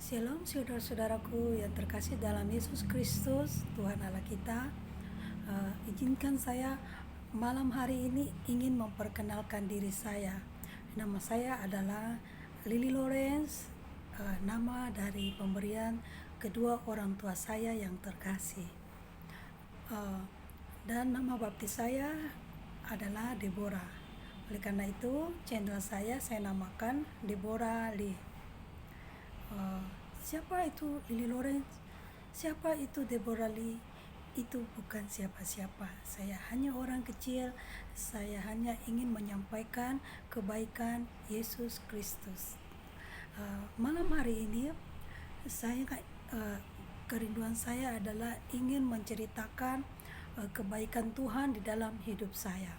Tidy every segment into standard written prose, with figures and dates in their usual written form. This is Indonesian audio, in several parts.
Shalom saudara-saudaraku yang terkasih dalam Yesus Kristus, Tuhan Allah kita. Izinkan saya malam hari ini ingin memperkenalkan diri saya. Nama saya adalah Lily Lawrence, nama dari pemberian kedua orang tua saya yang terkasih. Dan nama baptis saya adalah Deborah. Oleh karena itu, channel saya namakan Deborah Lee. Siapa itu Lily Lawrence? Siapa itu Deborah Lee? Itu bukan siapa-siapa. Saya hanya orang kecil. Saya hanya ingin menyampaikan kebaikan Yesus Kristus. Malam hari ini saya kerinduan saya adalah ingin menceritakan kebaikan Tuhan di dalam hidup saya.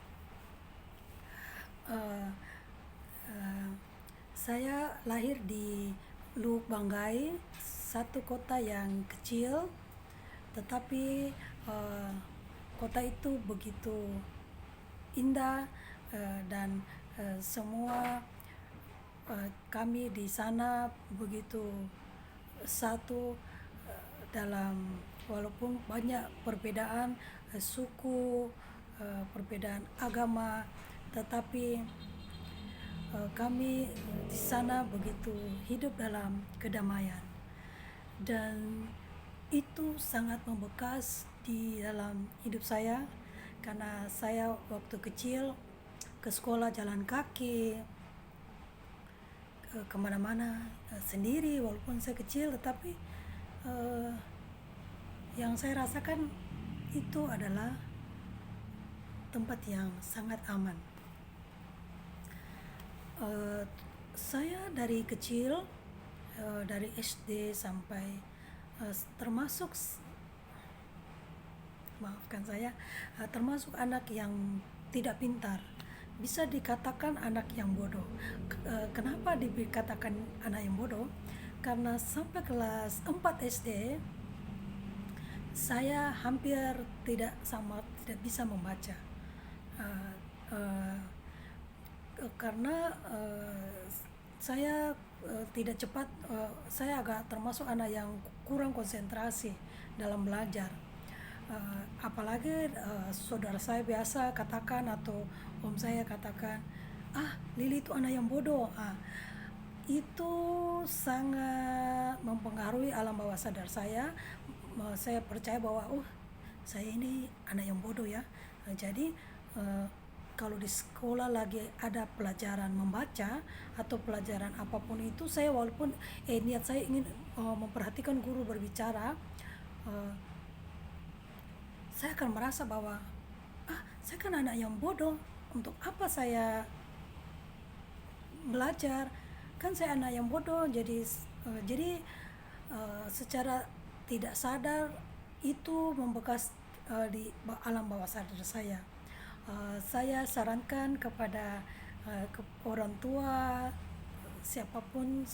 Saya lahir di Lubuk Banggai, satu kota yang kecil, tetapi kota itu begitu indah, dan semua kami di sana begitu satu dalam, walaupun banyak perbedaan suku, perbedaan agama, tetapi kami di sana begitu hidup dalam kedamaian, dan itu sangat membekas di dalam hidup saya karena saya waktu kecil ke sekolah jalan kaki, kemana-mana sendiri. Walaupun saya kecil, tetapi yang saya rasakan itu adalah tempat yang sangat aman. Saya dari kecil, dari SD sampai termasuk anak yang tidak pintar, bisa dikatakan anak yang bodoh. Kenapa dikatakan anak yang bodoh? Karena sampai kelas 4 SD saya hampir tidak bisa membaca, karena saya tidak cepat. Saya agak termasuk anak yang kurang konsentrasi dalam belajar, apalagi saudara saya biasa katakan atau om saya katakan, Lili itu anak yang bodoh. Itu sangat mempengaruhi alam bawah sadar saya. Saya percaya bahwa saya ini anak yang bodoh ya. Jadi kalau di sekolah lagi ada pelajaran membaca atau pelajaran apapun itu, saya walaupun niat saya ingin memperhatikan guru berbicara, saya akan merasa bahwa saya kan anak yang bodoh, untuk apa saya belajar, kan saya anak yang bodoh. Jadi secara tidak sadar itu membekas di alam bawah sadar saya. Saya sarankan kepada orang tua, siapapun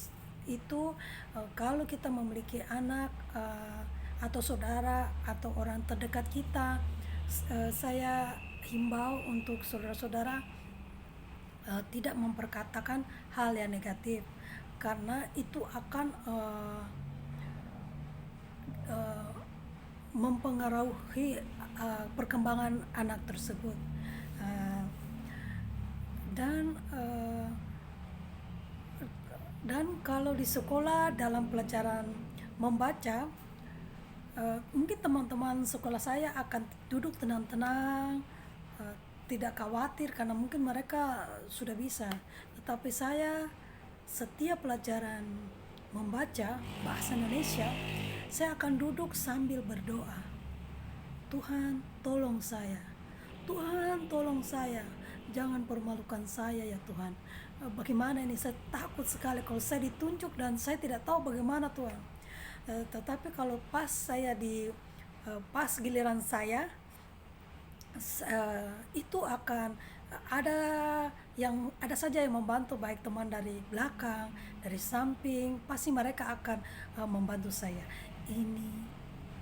itu, kalau kita memiliki anak atau saudara atau orang terdekat kita, saya himbau untuk saudara-saudara tidak memperkatakan hal yang negatif, karena itu akan mempengaruhi perkembangan anak tersebut. Dan kalau di sekolah dalam pelajaran membaca, mungkin teman-teman sekolah saya akan duduk tenang-tenang, tidak khawatir karena mungkin mereka sudah bisa. Tetapi saya, setiap pelajaran membaca bahasa Indonesia, saya akan duduk sambil berdoa. Tuhan, tolong saya. Tuhan, tolong saya. Jangan permalukan saya ya Tuhan. Bagaimana ini? Saya takut sekali kalau saya ditunjuk dan saya tidak tahu bagaimana Tuhan. Tetapi kalau pas giliran saya, itu akan ada saja yang membantu, baik teman dari belakang, dari samping, pasti mereka akan membantu saya. Ini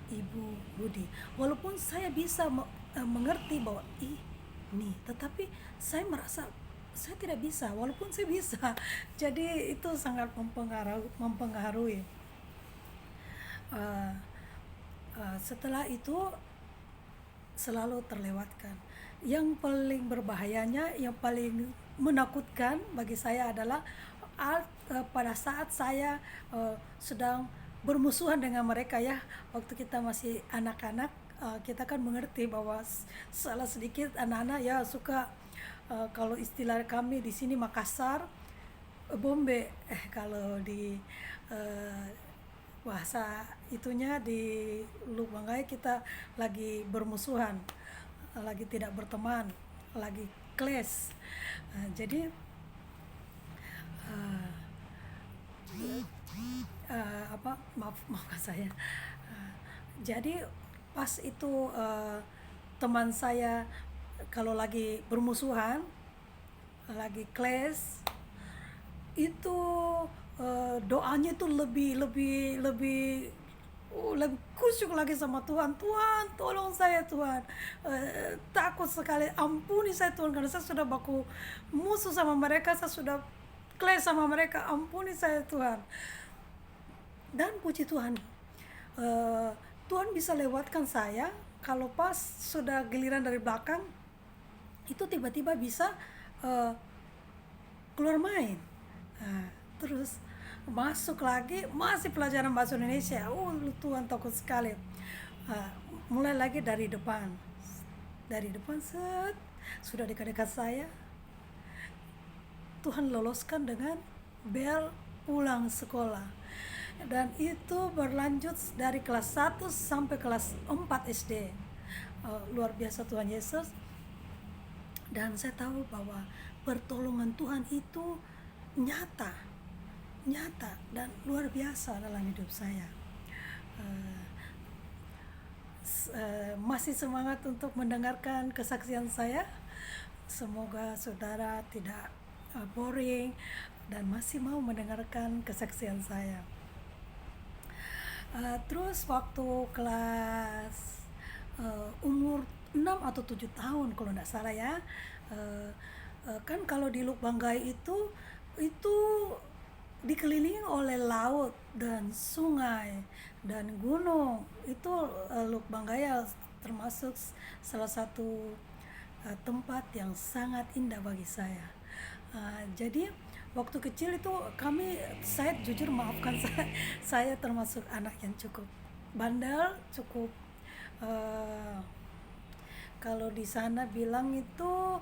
Ibu Budi, walaupun saya bisa mengerti bahwa ini, tetapi saya merasa saya tidak bisa, walaupun saya bisa. Jadi itu sangat mempengaruhi. uh, setelah itu selalu terlewatkan. Yang paling berbahayanya, yang paling menakutkan bagi saya adalah pada saat saya sedang bermusuhan dengan mereka ya, waktu kita masih anak-anak, kita kan mengerti bahwa salah sedikit anak-anak ya suka, kalau istilah kami di sini Makassar, bombe, kalau di eh, bahasa itunya di Lubanggai kita lagi bermusuhan, lagi tidak berteman, lagi clash. Jadi uh, maafkan saya. Uh, jadi pas itu teman saya kalau lagi bermusuhan, lagi clash, itu doanya itu lebih lebih lebih lebih kusyuk lagi sama Tuhan. Tuhan tolong saya Tuhan, takut sekali, ampuni saya Tuhan karena saya sudah baku musuh sama mereka, saya sudah clash sama mereka, ampuni saya Tuhan. Dan puji Tuhan, eh, Tuhan bisa lewatkan saya kalau pas sudah giliran dari belakang itu tiba-tiba bisa eh, keluar main. Nah, terus masuk lagi masih pelajaran bahasa Indonesia. Tuhan takut sekali. Uh, Mulai lagi dari depan. Dari depan set sudah dekat-dekat saya, Tuhan loloskan dengan bel pulang sekolah. Dan itu berlanjut dari kelas 1 sampai kelas 4 SD. Luar biasa Tuhan Yesus. Dan saya tahu bahwa pertolongan Tuhan itu nyata, nyata dan luar biasa dalam hidup saya. Masih semangat untuk mendengarkan kesaksian saya. Semoga saudara tidak boring dan masih mau mendengarkan kesaksian saya. Terus waktu kelas umur 6 atau 7 tahun kalau tidak salah ya, kan kalau di Lubanggai itu dikelilingi oleh laut dan sungai dan gunung. Itu Lubanggai termasuk salah satu tempat yang sangat indah bagi saya. Jadi waktu kecil itu saya jujur maafkan saya termasuk anak yang cukup bandel, cukup kalau di sana bilang itu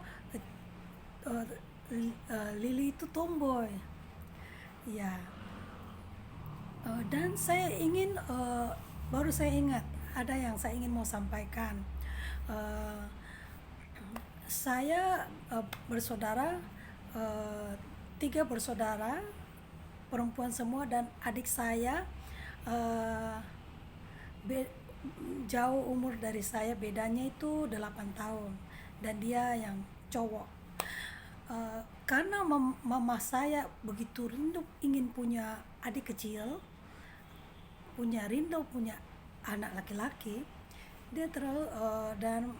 Lili itu tomboy, ya. Dan saya ingin baru saya ingat ada yang saya ingin mau sampaikan. Uh, saya bersaudara, 3 bersaudara perempuan semua, dan adik saya uh, be- jauh umur dari saya, bedanya itu 8 tahun, dan dia yang cowok. Karena mama saya begitu rindu ingin punya adik kecil, punya rindu punya anak laki-laki, dia terlalu dan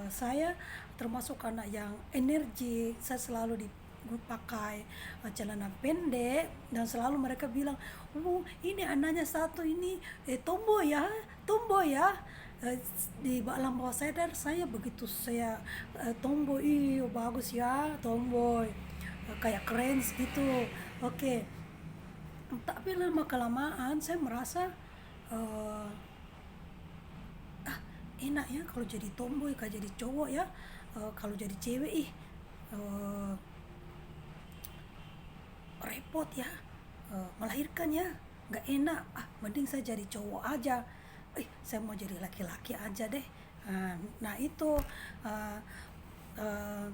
saya termasuk anak yang energi. Saya selalu dipakai celana pendek, dan selalu mereka bilang, ini anaknya satu ini tomboy ya, tomboy ya. Di alam bawah sadar saya begitu saya tomboy, bagus ya tomboy, kayak keren gitu. Oke. Tapi lama kelamaan saya merasa uh, enak ya kalau jadi tomboy, kalau jadi cowok ya. Kalau jadi cewek uh, repot ya, melahirkan ya, nggak enak. Mending saya jadi cowok aja. Saya mau jadi laki-laki aja deh. Nah itu uh, uh,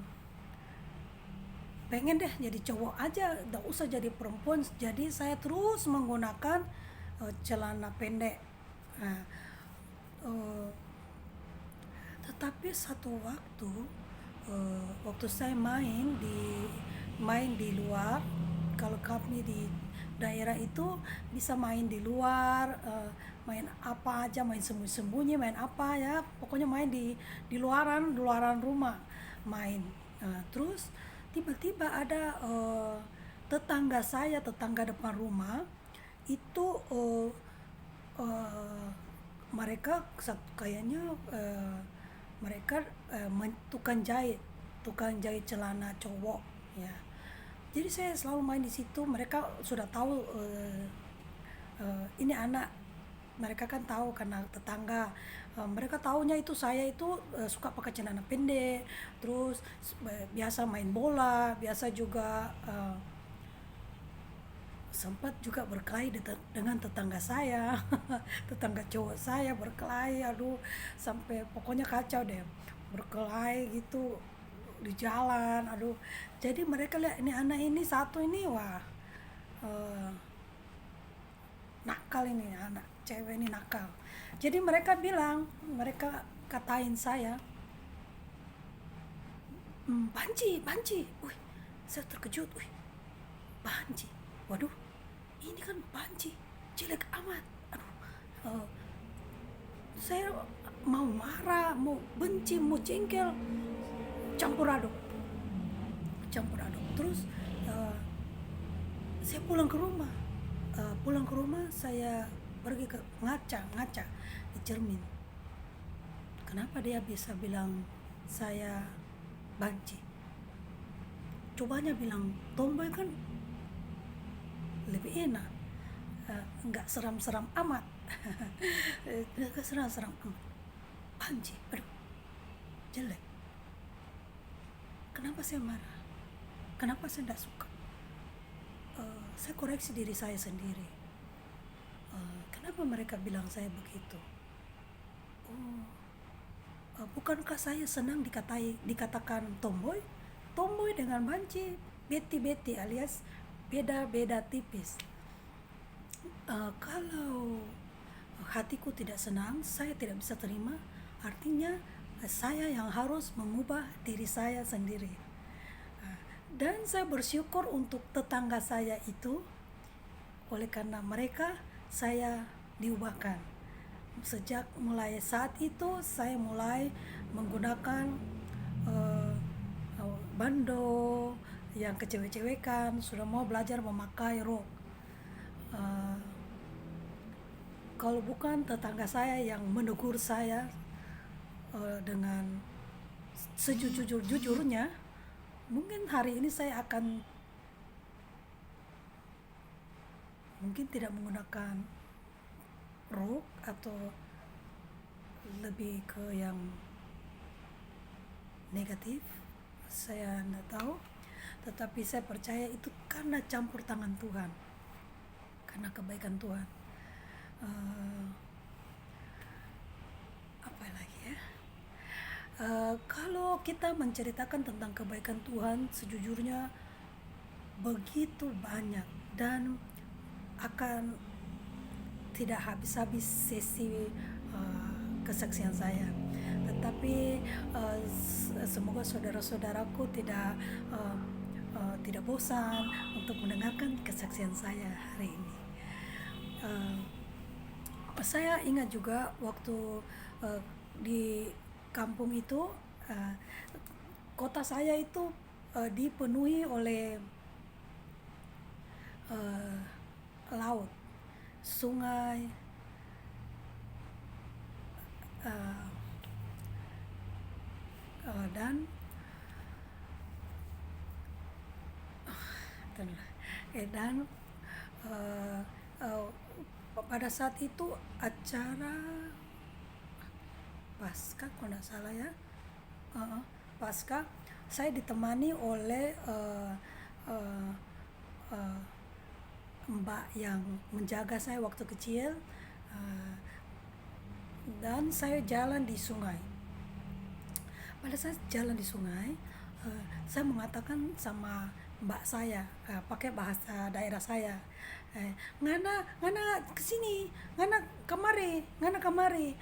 pengen deh jadi cowok aja, nggak usah jadi perempuan. Jadi saya terus menggunakan celana pendek. Nah, uh, tetapi satu waktu, waktu saya main di luar, kalau kami di daerah itu bisa main di luar, main apa aja, main sembunyi-sembunyi, main apa ya, pokoknya main di luaran rumah main. Terus tiba-tiba ada tetangga saya, tetangga depan rumah itu eh, mereka kayaknya mereka tukang jahit celana cowok ya. Jadi saya selalu main di situ. Mereka sudah tahu ini anak, mereka kan tahu karena tetangga. Mereka tahunya itu saya itu suka pakai celana pendek, terus biasa main bola, biasa juga sempat juga berkelahi dengan tetangga saya. Tetangga cowok saya berkelahi, aduh, sampai pokoknya kacau deh, berkelahi gitu di jalan, aduh. Jadi mereka lihat ini anak ini satu ini, wah, eh, nakal ini anak cewek ini nakal. Jadi mereka katain saya, banci banci. Wih, saya terkejut. Wih, banci, waduh, ini kan banci jelek amat. Aduh, eh, saya mau marah, mau benci, mau jengkel, campur aduk, terus eh, saya pulang ke rumah. Saya pergi ke ngaca di cermin. Kenapa dia bisa bilang saya banci? Cobanya bilang tomboy kan lebih enak, nggak seram-seram amat. Nggak seram-seram amat. Banci, aduh, jelek. Kenapa saya marah? Kenapa saya tidak suka? Saya koreksi diri saya sendiri. Kenapa mereka bilang saya begitu? Oh, bukankah saya senang dikatakan tomboy? Tomboy dengan banci beti alias beda-beda tipis. Kalau hatiku tidak senang, saya tidak bisa terima, artinya saya yang harus mengubah diri saya sendiri. Dan saya bersyukur untuk tetangga saya itu, oleh karena mereka saya diubahkan. Sejak mulai saat itu saya mulai menggunakan bando yang kecewek-cewekan, sudah mau belajar memakai rok. Kalau bukan tetangga saya yang menegur saya dengan sejujur-jujurnya, mungkin hari ini saya akan mungkin tidak menggunakan rok atau lebih ke yang negatif. Saya tidak tahu, tetapi saya percaya itu karena campur tangan Tuhan, karena kebaikan Tuhan. Apa lagi ya? Kalau kita menceritakan tentang kebaikan Tuhan, sejujurnya begitu banyak dan akan tidak habis-habis sesi kesaksian saya. Tetapi semoga saudara-saudaraku tidak bosan untuk mendengarkan kesaksian saya hari ini. Saya ingat juga waktu di kampung itu, kota saya itu dipenuhi oleh laut, sungai, dan uh, uh, pada saat itu acara Paskah kalau tidak salah ya, Paskah, saya ditemani oleh mbak yang menjaga saya waktu kecil, dan saya jalan di sungai. Pada saat jalan di sungai, saya mengatakan sama mbak saya pakai bahasa daerah saya, ngana kesini, ngana kamari,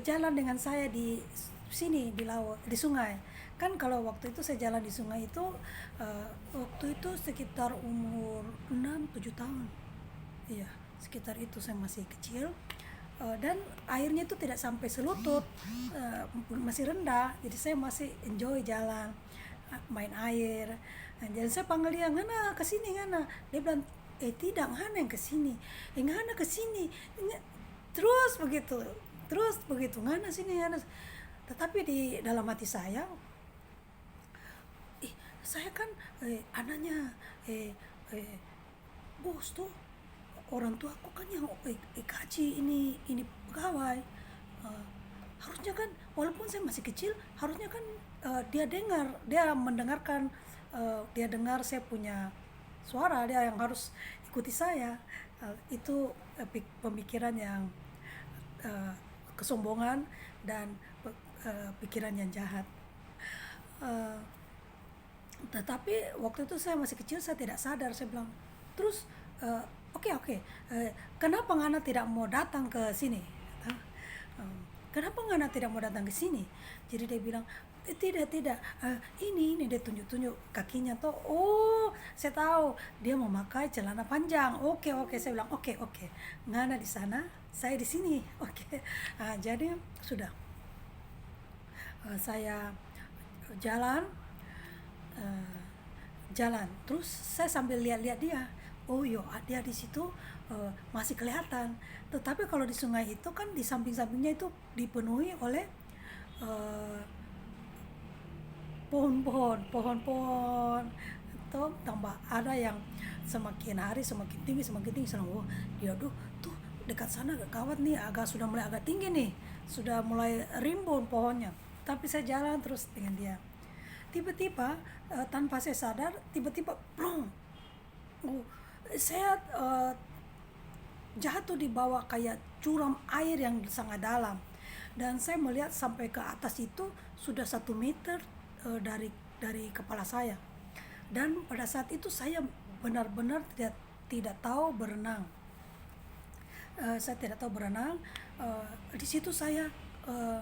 jalan dengan saya di sini di laut, di sungai. Kan kalau waktu itu saya jalan di sungai itu, waktu itu sekitar umur 6-7 tahun, iya sekitar itu, saya masih kecil. Dan airnya itu tidak sampai selutut, masih rendah, jadi saya masih enjoy jalan, main air. Jadi saya panggil dia, ngana kesini ngana, dia bilang tidak, ngana yang kesini, ngana kesini. terus begitu, ngana sini ngana. Tetapi di dalam hati saya, saya kan anaknya eh, eh, bos tuh, orang tua aku kan yang gaji ini pegawai. Eh, Harusnya kan walaupun saya masih kecil, harusnya kan dia mendengarkan, dia dengar saya punya suara, dia yang harus ikuti saya. Itu pemikiran yang eh, kesombongan dan pikiran yang jahat. Eh, Tetapi waktu itu saya masih kecil, saya tidak sadar, saya bilang terus, oke oke, kenapa Ngana tidak mau datang ke sini. Kata, kenapa Ngana tidak mau datang ke sini. Jadi dia bilang, tidak tidak, ini dia tunjuk-tunjuk kakinya tuh. Oh, saya tahu dia mau memakai celana panjang. Oke oke, saya bilang oke oke, Ngana di sana, saya di sini. Oke. Jadi sudah, saya jalan, eh, jalan terus saya sambil lihat-lihat dia. Oh yo, dia di situ masih kelihatan. Tetapi kalau di sungai itu kan di samping-sampingnya itu dipenuhi oleh eh, pohon-pohon atau tambah ada yang semakin hari semakin tinggi selalu. Oh, dia tuh dekat sana agak gawat nih, sudah mulai agak tinggi nih, sudah mulai rimbun pohonnya. Tapi saya jalan terus dengan dia. Tiba-tiba tanpa saya sadar, tiba-tiba plong. Oh, saya jatuh di bawah kayak curam air yang sangat dalam, dan saya melihat sampai ke atas itu sudah 1 meter dari kepala saya. Dan pada saat itu saya benar-benar tidak tahu berenang. Saya tidak tahu berenang. Di situ saya eh,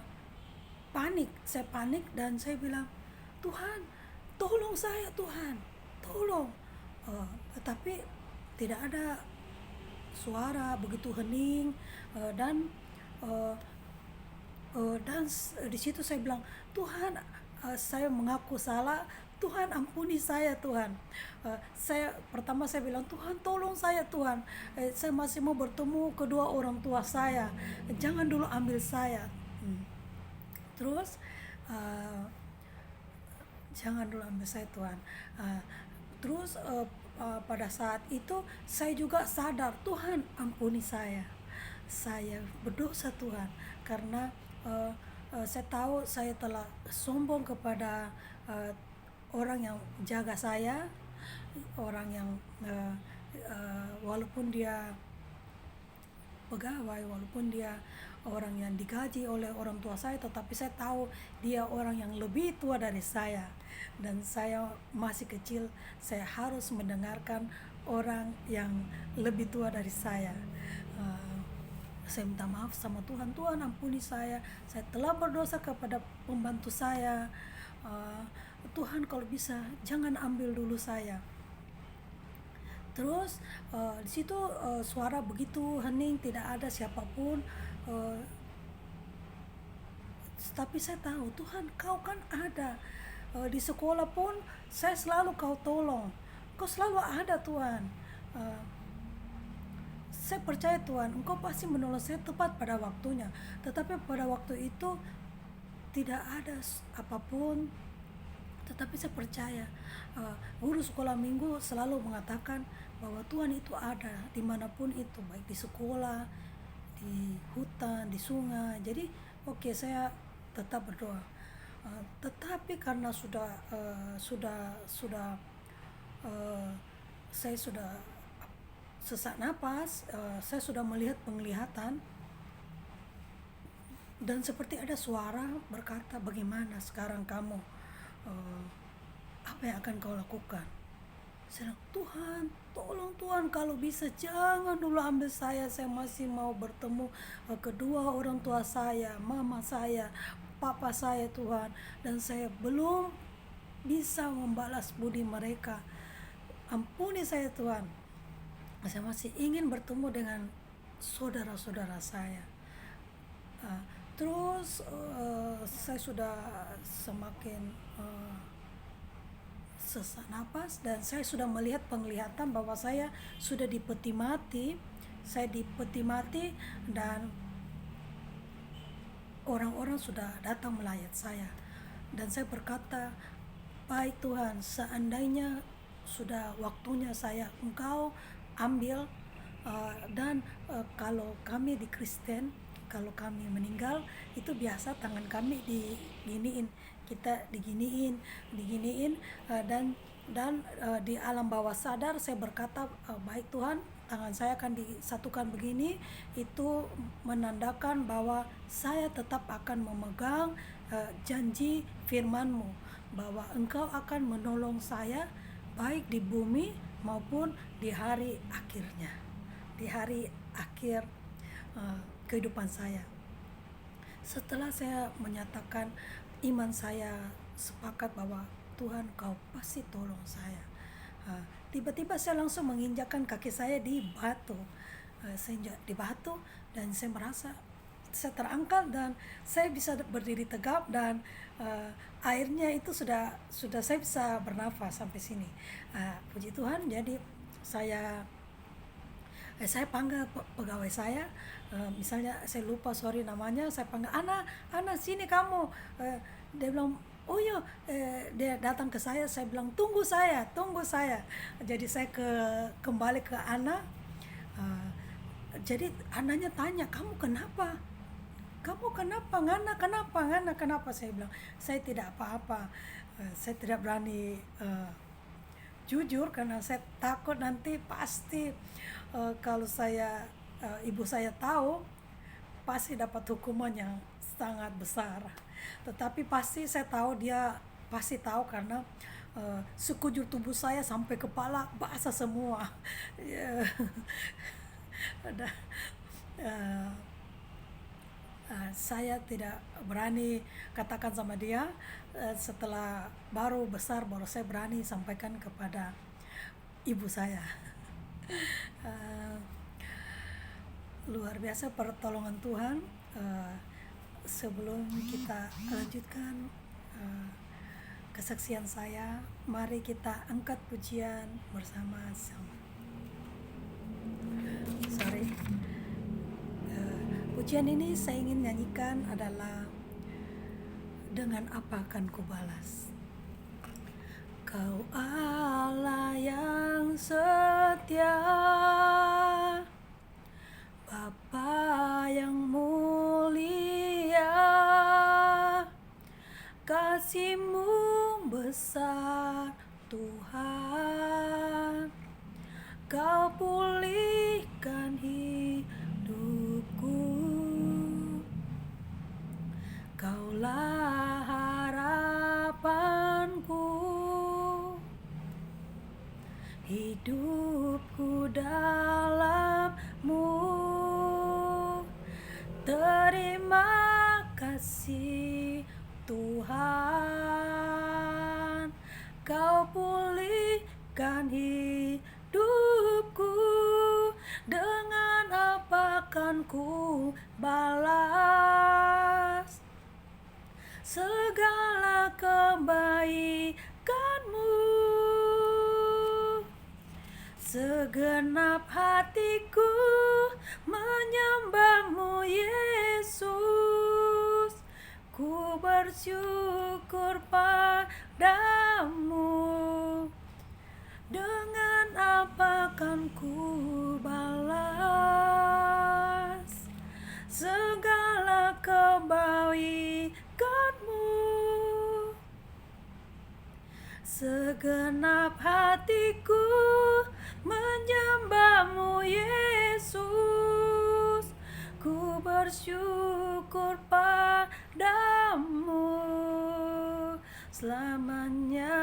saya panik dan saya bilang, Tuhan, tolong saya Tuhan, tolong. Tetapi tidak ada suara, begitu hening. Dan uh, di situ saya bilang, Tuhan, saya mengaku salah, Tuhan ampuni saya Tuhan. Pertama saya bilang, Tuhan tolong saya Tuhan, saya masih mau bertemu kedua orang tua saya, jangan dulu ambil saya. Terus uh, jangan dulu ambil saya Tuhan. Uh, Terus pada saat itu saya juga sadar, Tuhan ampuni saya berdosa Tuhan, karena saya tahu saya telah sombong kepada uh, orang yang jaga saya, orang yang walaupun dia pegawai, walaupun dia orang yang digaji oleh orang tua saya, tetapi saya tahu dia orang yang lebih tua dari saya, dan saya masih kecil, saya harus mendengarkan orang yang lebih tua dari saya. Uh, saya minta maaf sama Tuhan, Tuhan ampuni saya telah berdosa kepada pembantu saya. Uh, Tuhan kalau bisa jangan ambil dulu saya. Terus di situ suara begitu hening, tidak ada siapapun. uh, tapi saya tahu Tuhan, kau kan ada. Di sekolah pun saya selalu kau tolong, kau selalu ada Tuhan. Uh, saya percaya Tuhan, engkau pasti menolong saya tepat pada waktunya. Tetapi pada waktu itu tidak ada apapun. Tetapi saya percaya, guru sekolah minggu selalu mengatakan bahwa Tuhan itu ada dimanapun itu, baik di sekolah, di hutan, di sungai. Jadi oke, saya tetap berdoa. Tetapi karena uh, saya sudah sesak napas, saya sudah melihat penglihatan, dan seperti ada suara berkata, bagaimana sekarang kamu, apa yang akan kau lakukan. Saya bilang, Tuhan tolong Tuhan, kalau bisa jangan dulu ambil saya masih mau bertemu kedua orang tua saya, mama saya, papa saya Tuhan, dan saya belum bisa membalas budi mereka. Ampuni saya Tuhan, saya masih ingin bertemu dengan saudara-saudara saya. Terus saya sudah semakin sesak napas, dan saya sudah melihat penglihatan bahwa saya sudah di peti mati, saya di peti mati dan orang-orang sudah datang melayat saya. Dan saya berkata, baik Tuhan, seandainya sudah waktunya Engkau ambil, dan kalau kami di Kristen, kalau kami meninggal itu biasa tangan kami diginiin, kita diginiin, di alam bawah sadar saya berkata, baik Tuhan, tangan saya akan disatukan begini, itu menandakan bahwa saya tetap akan memegang janji firman-Mu, bahwa Engkau akan menolong saya baik di bumi maupun di hari akhirnya, di hari akhir kehidupan saya. Setelah saya menyatakan iman saya sepakat bahwa Tuhan, Kau pasti tolong saya, tiba-tiba saya langsung menginjakkan kaki saya di batu. Saya injak di batu dan saya merasa saya terangkat dan saya bisa berdiri tegap, dan airnya itu sudah saya bisa bernafas sampai sini. Puji Tuhan. Jadi saya panggil pegawai saya, misalnya saya lupa sorry namanya, saya panggil, Ana sini kamu. Dia bilang, oh iya, dia datang ke saya bilang tunggu saya. Jadi saya kembali ke Ana. Jadi Ananya tanya, kamu kenapa? Ngana kenapa? Saya bilang, saya tidak apa-apa. Saya tidak berani jujur karena saya takut nanti pasti kalau ibu saya tahu pasti dapat hukuman yang sangat besar. Tetapi pasti saya tahu dia pasti tahu karena sekujur tubuh saya sampai kepala basah semua. Ada saya tidak berani katakan sama dia. Setelah baru besar baru saya berani sampaikan kepada ibu saya. Luar biasa pertolongan Tuhan. Sebelum kita lanjutkan kesaksian saya, mari kita angkat pujian bersama-sama. Pujian ini saya ingin nyanyikan adalah dengan apa akan kubalas. Kau Allah yang setia, Bapa yang mulia, kasih-Mu besar Tuhan. Kau pulihkan hidupku, Kaulah harapanku, hidupku dalam-Mu. Terima kasih Tuhan, Kau pulihkan hidupku. Dengan apa akan ku balas segala kebaikan-Mu? Segenap hatiku menyembah-Mu Yesus, ku bersyukur padamu. Dengan apa akan ku balas segala kebaikan-Mu? Segenap hatiku menyembah-Mu Yesus, ku bersyukur padamu selamanya.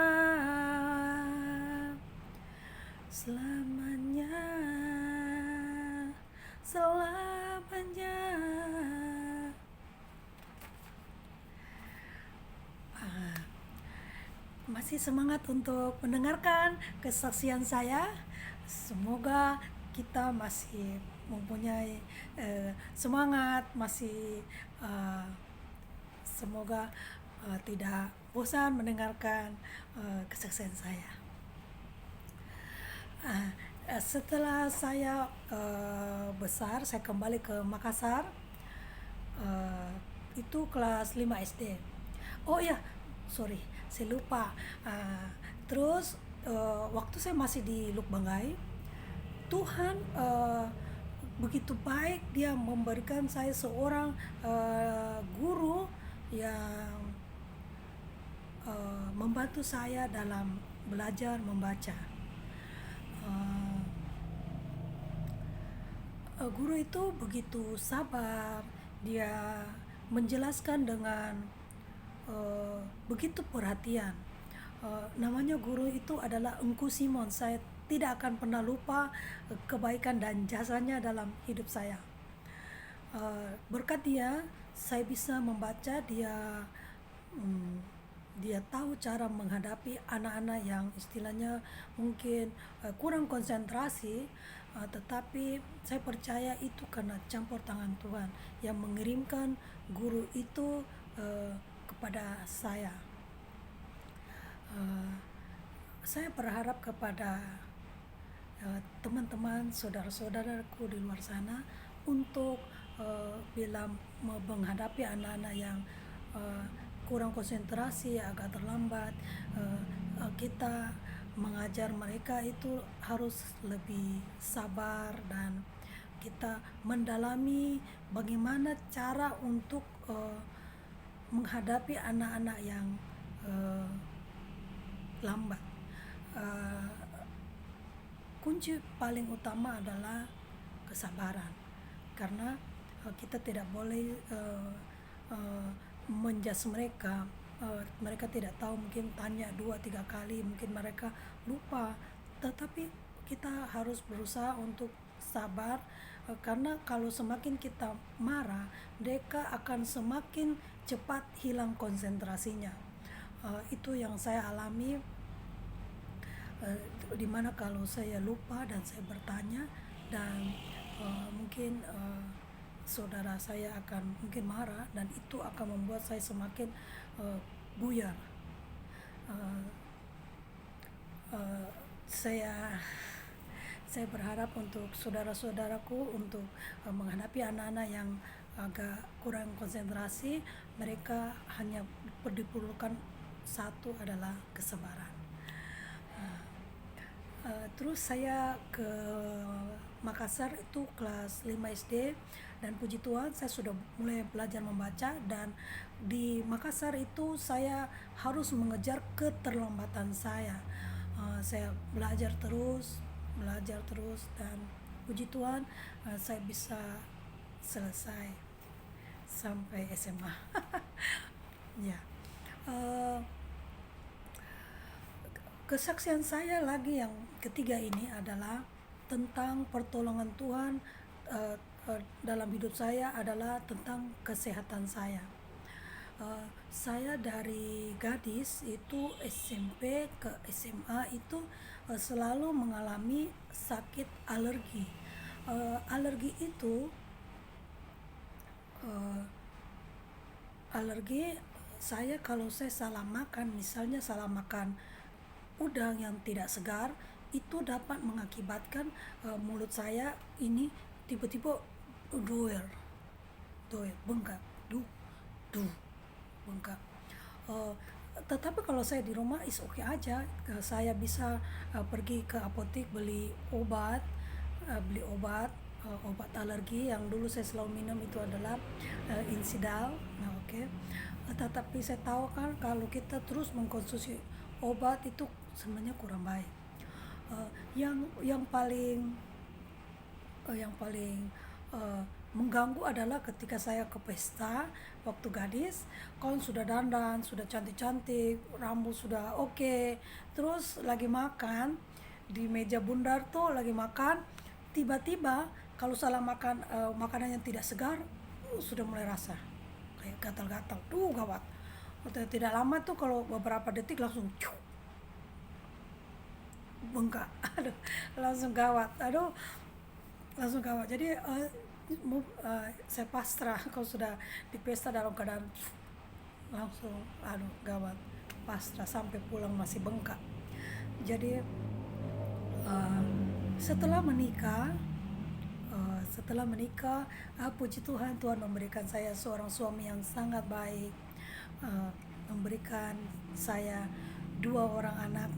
Masih semangat untuk mendengarkan kesaksian saya. Semoga kita masih mempunyai semangat, semoga tidak bosan mendengarkan kesaksian saya. Setelah saya besar, saya kembali ke Makassar. eh, itu kelas 5 SD. Oh ya, sorry, saya lupa. Terus waktu saya masih di Lukbangai, Tuhan begitu baik, Dia memberikan saya seorang guru yang membantu saya dalam belajar membaca. Eh, Guru itu begitu sabar, dia menjelaskan dengan begitu perhatian. Namanya guru itu adalah Engku Simon. Saya tidak akan pernah lupa kebaikan dan jasanya dalam hidup saya. Berkat dia, saya bisa membaca. Mm, dia tahu cara menghadapi anak-anak yang istilahnya mungkin kurang konsentrasi, tetapi saya percaya itu karena campur tangan Tuhan yang mengirimkan guru itu kepada saya. Uh, saya berharap kepada teman-teman, saudara-saudaraku di luar sana untuk bila menghadapi anak-anak yang uh, kurang konsentrasi, agak terlambat, kita mengajar mereka itu harus lebih sabar, dan kita mendalami bagaimana cara untuk menghadapi anak-anak yang uh, lambat. Uh, Kunci paling utama adalah kesabaran, karena kita tidak boleh menjudge mereka. Mereka tidak tahu, mungkin tanya 2-3 kali mungkin mereka lupa, tetapi kita harus berusaha untuk sabar, karena kalau semakin kita marah, mereka akan semakin cepat hilang konsentrasinya. Itu yang saya alami, dimana kalau saya lupa dan saya bertanya, dan mungkin saudara saya akan mungkin marah, dan itu akan membuat saya semakin buyar. Uh, uh, saya saya berharap untuk saudara-saudaraku untuk menghadapi anak-anak yang agak kurang konsentrasi, mereka hanya diperlukan satu adalah kesabaran. Terus saya ke Makassar itu kelas 5 SD, dan puji Tuhan saya sudah mulai belajar membaca, dan di Makassar itu saya harus mengejar keterlambatan saya. Saya belajar terus, dan puji Tuhan saya bisa selesai sampai SMA. Ya. Uh, Kesaksian saya lagi yang ketiga ini adalah tentang pertolongan Tuhan dalam hidup saya, adalah tentang kesehatan saya. Saya dari gadis itu SMP ke SMA itu selalu mengalami sakit alergi. Alergi itu uh, alergi saya kalau saya salah makan, misalnya salah makan udang yang tidak segar, itu dapat mengakibatkan mulut saya ini tiba-tiba doer, bengkak, bengkak. Uh, tetapi kalau saya di rumah is oke aja. Saya bisa pergi ke apotek beli obat alergi yang dulu saya selalu minum itu adalah Insidal. Nah, oke. Tetapi saya tahu kan kalau kita terus mengkonsumsi obat itu sebenarnya kurang baik. Yang paling mengganggu adalah ketika saya ke pesta waktu gadis, kawan sudah dandan, sudah cantik-cantik, rambut sudah oke, terus lagi makan di meja bundar tuh lagi makan, tiba-tiba kalau salah makan makanan yang tidak segar, sudah mulai rasa kayak gatal-gatal, gawat. Tidak lama tuh, kalau beberapa detik langsung bengkak. Aduh, langsung gawat. Jadi saya pasrah kalau sudah di pesta dalam keadaan langsung gawat, pasrah sampai pulang masih bengkak. Jadi Setelah menikah, puji Tuhan, Tuhan memberikan saya seorang suami yang sangat baik, uh, memberikan saya 2 orang anak,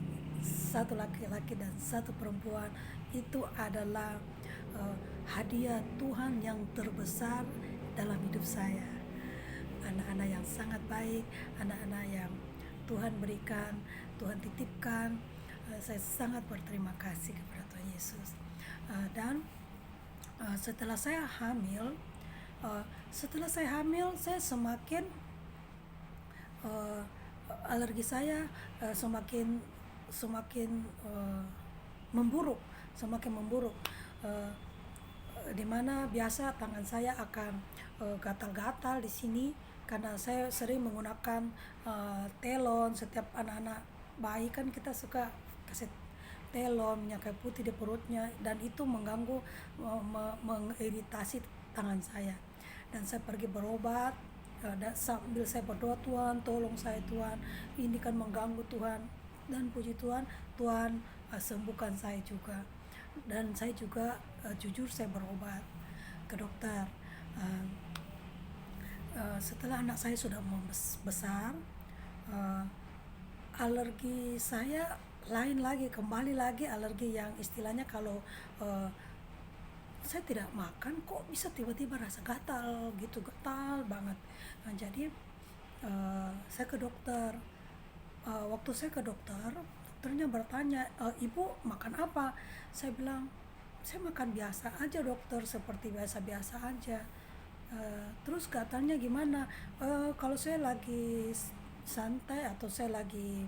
satu laki-laki dan satu perempuan. Itu adalah hadiah Tuhan yang terbesar dalam hidup saya. Anak-anak yang sangat baik, anak-anak yang Tuhan berikan, Tuhan titipkan. Saya sangat berterima kasih kepada Tuhan Yesus. Dan setelah saya hamil, saya semakin alergi saya semakin semakin memburuk, uh, di mana biasa tangan saya akan gatal-gatal di sini karena saya sering menggunakan telon. Setiap anak-anak bayi kan kita suka kasih telon minyak kayu putih di perutnya, dan itu mengganggu, mengiritasi tangan saya. Dan saya pergi berobat, dan sambil saya berdoa, Tuhan tolong saya, Tuhan ini kan mengganggu, Tuhan. Dan puji Tuhan, Tuhan sembuhkan saya juga. Dan saya juga jujur saya berobat ke dokter. Setelah anak saya sudah besar, alergi saya kembali lagi alergi yang istilahnya kalau saya tidak makan kok bisa tiba-tiba rasa gatal gitu, gatal banget. Nah, jadi saya ke dokter. Waktu saya ke dokter, dokternya bertanya, ibu makan apa? Saya bilang, saya makan biasa aja dokter, seperti biasa-biasa aja. Terus gatalnya gimana? Kalau saya lagi santai atau saya lagi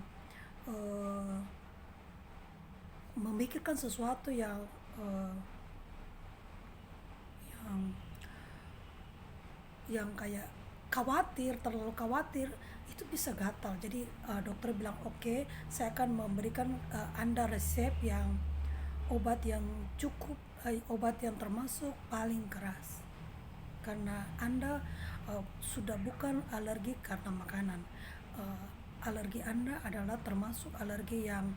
memikirkan sesuatu yang yang yang kayak terlalu khawatir, itu bisa gatal. Jadi dokter bilang oke, saya akan memberikan Anda resep yang obat yang cukup, obat yang termasuk paling keras, karena Anda sudah bukan alergi karena makanan. Alergi Anda adalah termasuk alergi yang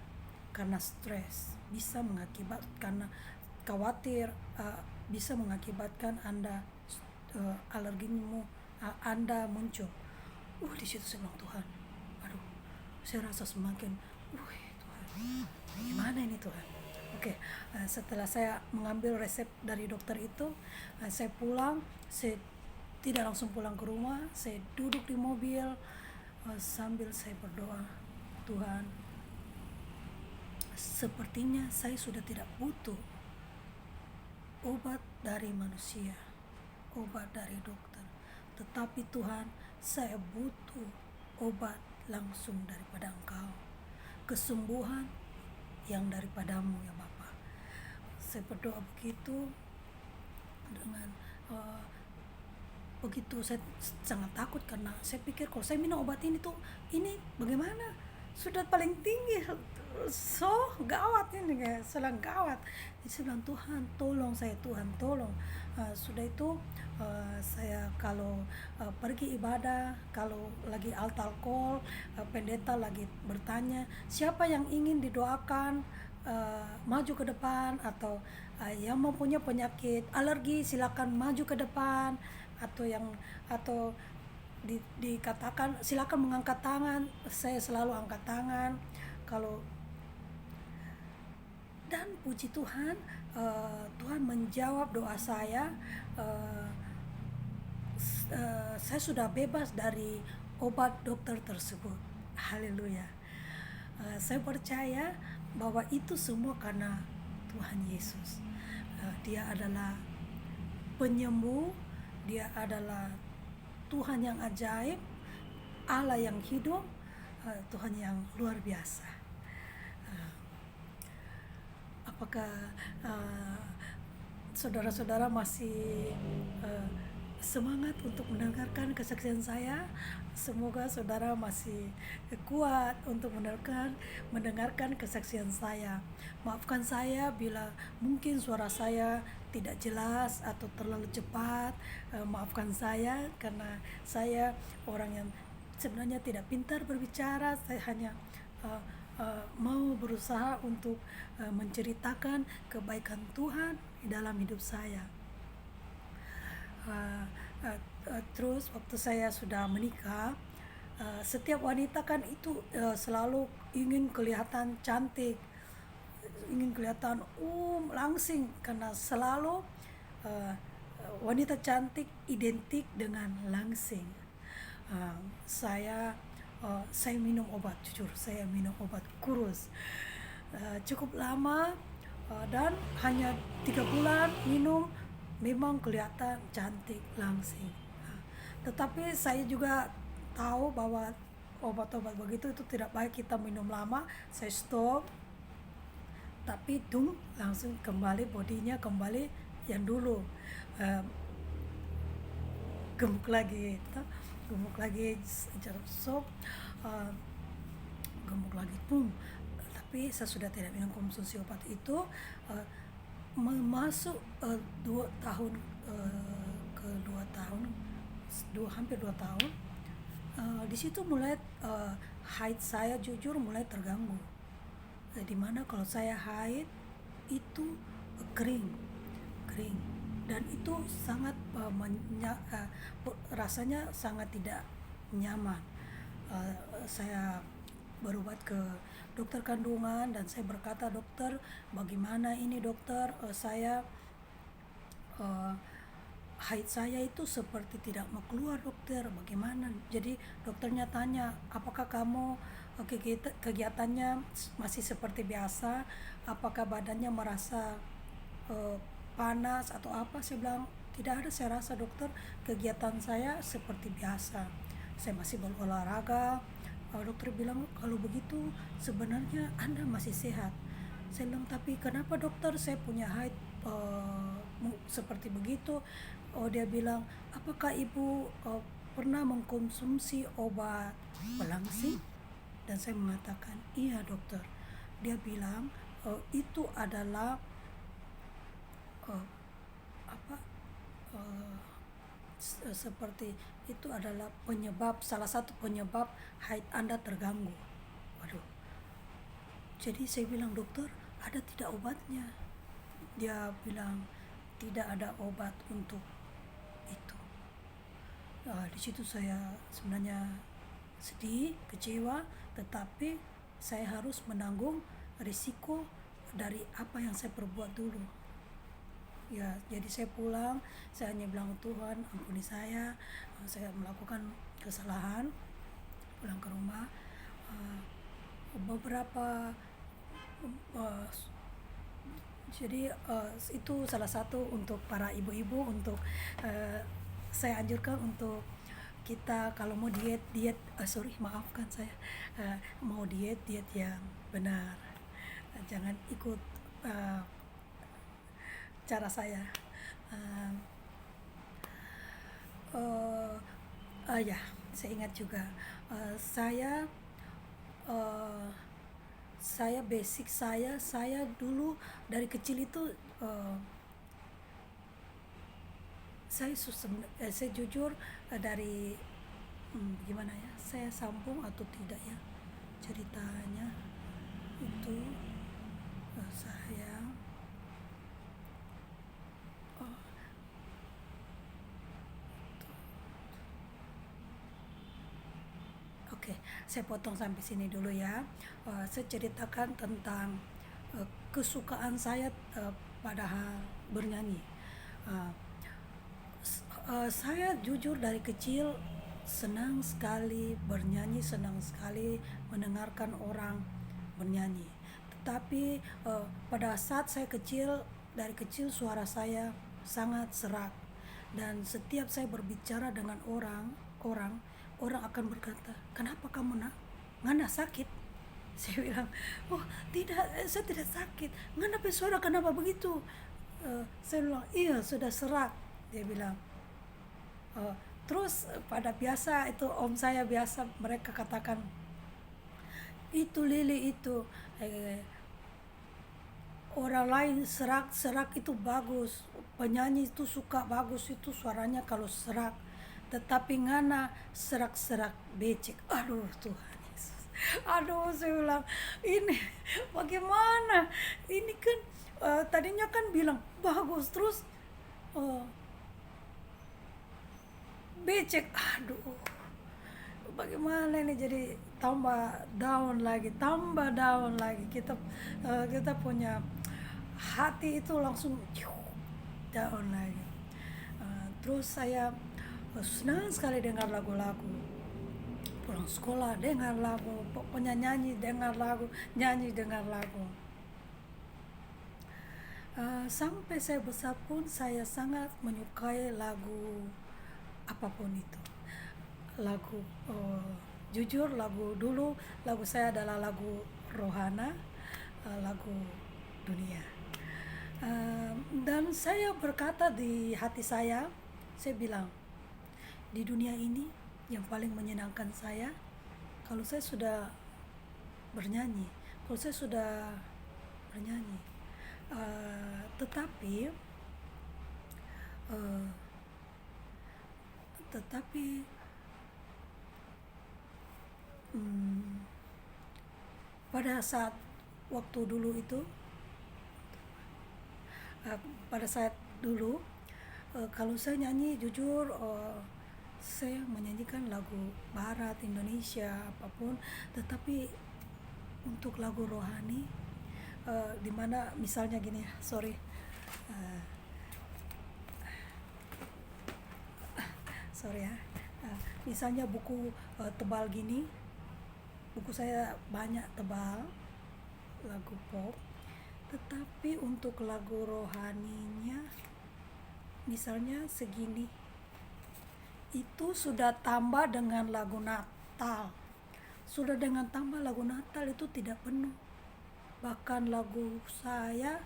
karena stres, bisa mengakibatkan, karena khawatir, bisa mengakibatkan Anda alergimu Anda muncul. Di situ saya bilang, Tuhan, aduh, saya rasa semakin, Tuhan, gimana ini Tuhan? Oke, setelah saya mengambil resep dari dokter itu, saya pulang. Saya tidak langsung pulang ke rumah, saya duduk di mobil sambil saya berdoa, Tuhan, sepertinya saya sudah tidak butuh obat dari manusia, obat dari dokter, tetapi Tuhan, saya butuh obat langsung daripada Engkau, kesembuhan yang daripadamu ya Bapa. Saya berdoa begitu dengan begitu. Saya sangat takut karena saya pikir kalau saya minum obat ini bagaimana, sudah paling tinggi, so gawat ini, kayak sedang gawat. Jadi saya bilang, Tuhan tolong saya, Tuhan tolong. Sudah itu saya kalau pergi ibadah, kalau lagi altar call, pendeta lagi bertanya siapa yang ingin didoakan maju ke depan, atau yang mempunyai penyakit alergi silakan maju ke depan, atau dikatakan silakan mengangkat tangan. Saya selalu angkat tangan kalau. Dan puji Tuhan, Tuhan menjawab doa saya. Saya sudah bebas dari obat dokter tersebut. Haleluya. Saya percaya bahwa itu semua karena Tuhan Yesus. Dia adalah penyembuh, dia adalah Tuhan yang ajaib, Allah yang hidup, Tuhan yang luar biasa. Apakah saudara-saudara masih semangat untuk mendengarkan kesaksian saya? Semoga saudara masih kuat untuk mendengarkan kesaksian saya. Maafkan saya bila mungkin suara saya tidak jelas atau terlalu cepat. Maafkan saya karena saya orang yang sebenarnya tidak pintar berbicara. Saya hanya mau berusaha untuk menceritakan kebaikan Tuhan di dalam hidup saya. Uh, Terus waktu saya sudah menikah, setiap wanita kan itu selalu ingin kelihatan cantik, ingin kelihatan langsing, karena selalu uh, wanita cantik identik dengan langsing. Uh, saya saya minum obat, jujur saya minum obat kurus cukup lama, dan hanya 3 bulan minum memang kelihatan cantik langsing. Tetapi saya juga tahu bahwa obat-obat begitu itu tidak baik kita minum lama. Saya stop, tapi langsung kembali bodinya kembali yang dulu, uh, gemuk lagi, gemuk lagi. So uh, gemuk lagi, tapi saya sudah tidak minum konsumsi obat itu. uh, Masuk 2 tahun, ke 2 tahun, hampir 2 tahun. Di situ mulai haid saya jujur mulai terganggu. Di mana kalau saya haid itu kering, dan itu sangat rasanya sangat tidak nyaman. Saya berobat ke dokter kandungan dan saya berkata, dokter, bagaimana ini dokter, saya haid saya itu seperti tidak mau keluar dokter, bagaimana? Jadi dokternya tanya, apakah kamu kegiatannya masih seperti biasa, apakah badannya merasa panas atau apa? Saya bilang tidak ada, saya rasa dokter kegiatan saya seperti biasa, saya masih berolahraga. Dokter bilang kalau begitu sebenarnya Anda masih sehat. Saya bilang tapi kenapa dokter saya punya haid seperti begitu? Dia bilang, apakah ibu pernah mengkonsumsi obat pelangsing? Dan saya mengatakan iya dokter. Dia bilang itu adalah apa seperti itu adalah salah satu penyebab haid Anda terganggu. Waduh. Jadi saya bilang, dokter, ada tidak obatnya? Dia bilang tidak ada obat untuk itu. Di situ saya sebenarnya sedih, kecewa, tetapi saya harus menanggung risiko dari apa yang saya perbuat dulu. Ya, jadi saya pulang, saya hanya bilang, Tuhan ampuni saya melakukan kesalahan. Pulang ke rumah, beberapa jadi itu salah satu untuk para ibu-ibu, untuk saya anjurkan untuk kita kalau mau diet maafkan saya, mau diet yang benar, jangan ikut cara saya. Ya, saya ingat juga, saya basic saya dulu dari kecil itu, saya jujur dari gimana ya, saya sambung atau tidak ya ceritanya itu, saya Oke, saya potong sampai sini dulu ya. Saya ceritakan tentang kesukaan saya pada hal bernyanyi. Saya jujur dari kecil senang sekali bernyanyi, senang sekali mendengarkan orang bernyanyi. Tetapi pada saat saya dari kecil suara saya sangat serak, dan setiap saya berbicara dengan orang akan berkata, kenapa kamu ngana sakit? Saya bilang, oh tidak, saya tidak sakit. Kenapa suara kenapa begitu? Saya bilang, iya sudah serak. Dia bilang, terus pada biasa itu om saya biasa mereka katakan, itu Lili itu orang lain serak itu bagus, penyanyi itu suka bagus itu suaranya kalau serak, tetapi ngana serak becek. Aduh Tuhan Yesus, Aduh, saya bilang, ini bagaimana? Ini kan tadinya kan bilang bagus, terus eh, becek. Aduh, bagaimana ini, jadi tambah down lagi. Kita punya hati itu langsung down lagi. Terus saya senang sekali dengar lagu-lagu. Pulang sekolah dengar lagu, pokoknya nyanyi dengar lagu, nyanyi dengar lagu. Sampai saya besar pun saya sangat menyukai lagu apapun itu. Lagu jujur, lagu saya adalah lagu rohana, lagu dunia. Dan saya berkata di hati saya bilang, di dunia ini yang paling menyenangkan saya kalau saya sudah bernyanyi, kalau saya sudah bernyanyi. Tetapi uh, tetapi hmm, pada saat waktu dulu itu, uh, pada saat dulu, kalau saya nyanyi jujur, saya menyanyikan lagu barat Indonesia apapun, tetapi untuk lagu rohani, dimana misalnya gini ya, sorry, uh, sorry ya, misalnya buku tebal gini, buku saya banyak tebal lagu pop, tetapi untuk lagu rohaninya misalnya segini, itu sudah tambah dengan lagu Natal, sudah dengan tambah lagu Natal itu tidak penuh. Bahkan lagu saya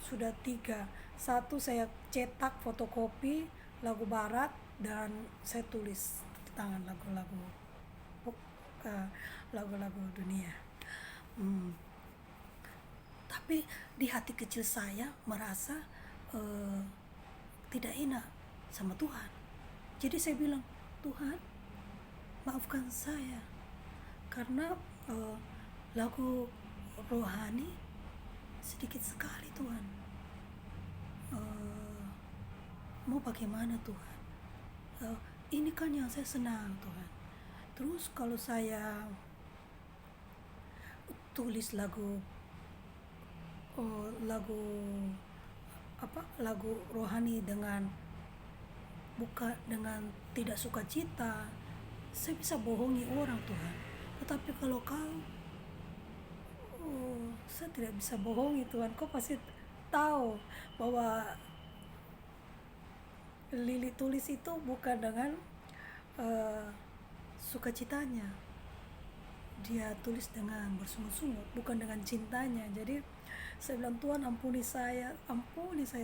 sudah 3. Satu saya cetak fotokopi lagu barat, dan saya tulis tangan lagu-lagu uh, lagu-lagu dunia. Hmm. Tapi di hati kecil saya merasa uh, tidak enak sama Tuhan. Jadi saya bilang, Tuhan, maafkan saya karena lagu rohani sedikit sekali Tuhan. Mau bagaimana Tuhan? Ini kan yang saya senang Tuhan. Terus kalau saya tulis lagu lagu rohani dengan tidak sukacita, saya bisa bohongi orang Tuhan. Tetapi kalau saya tidak bisa bohongi Tuhan. Kau pasti tahu bahwa Lili tulis itu bukan dengan sukacitanya. Dia tulis dengan bersungut-sungut, bukan dengan cintanya. Jadi saya bilang, Tuhan ampuni saya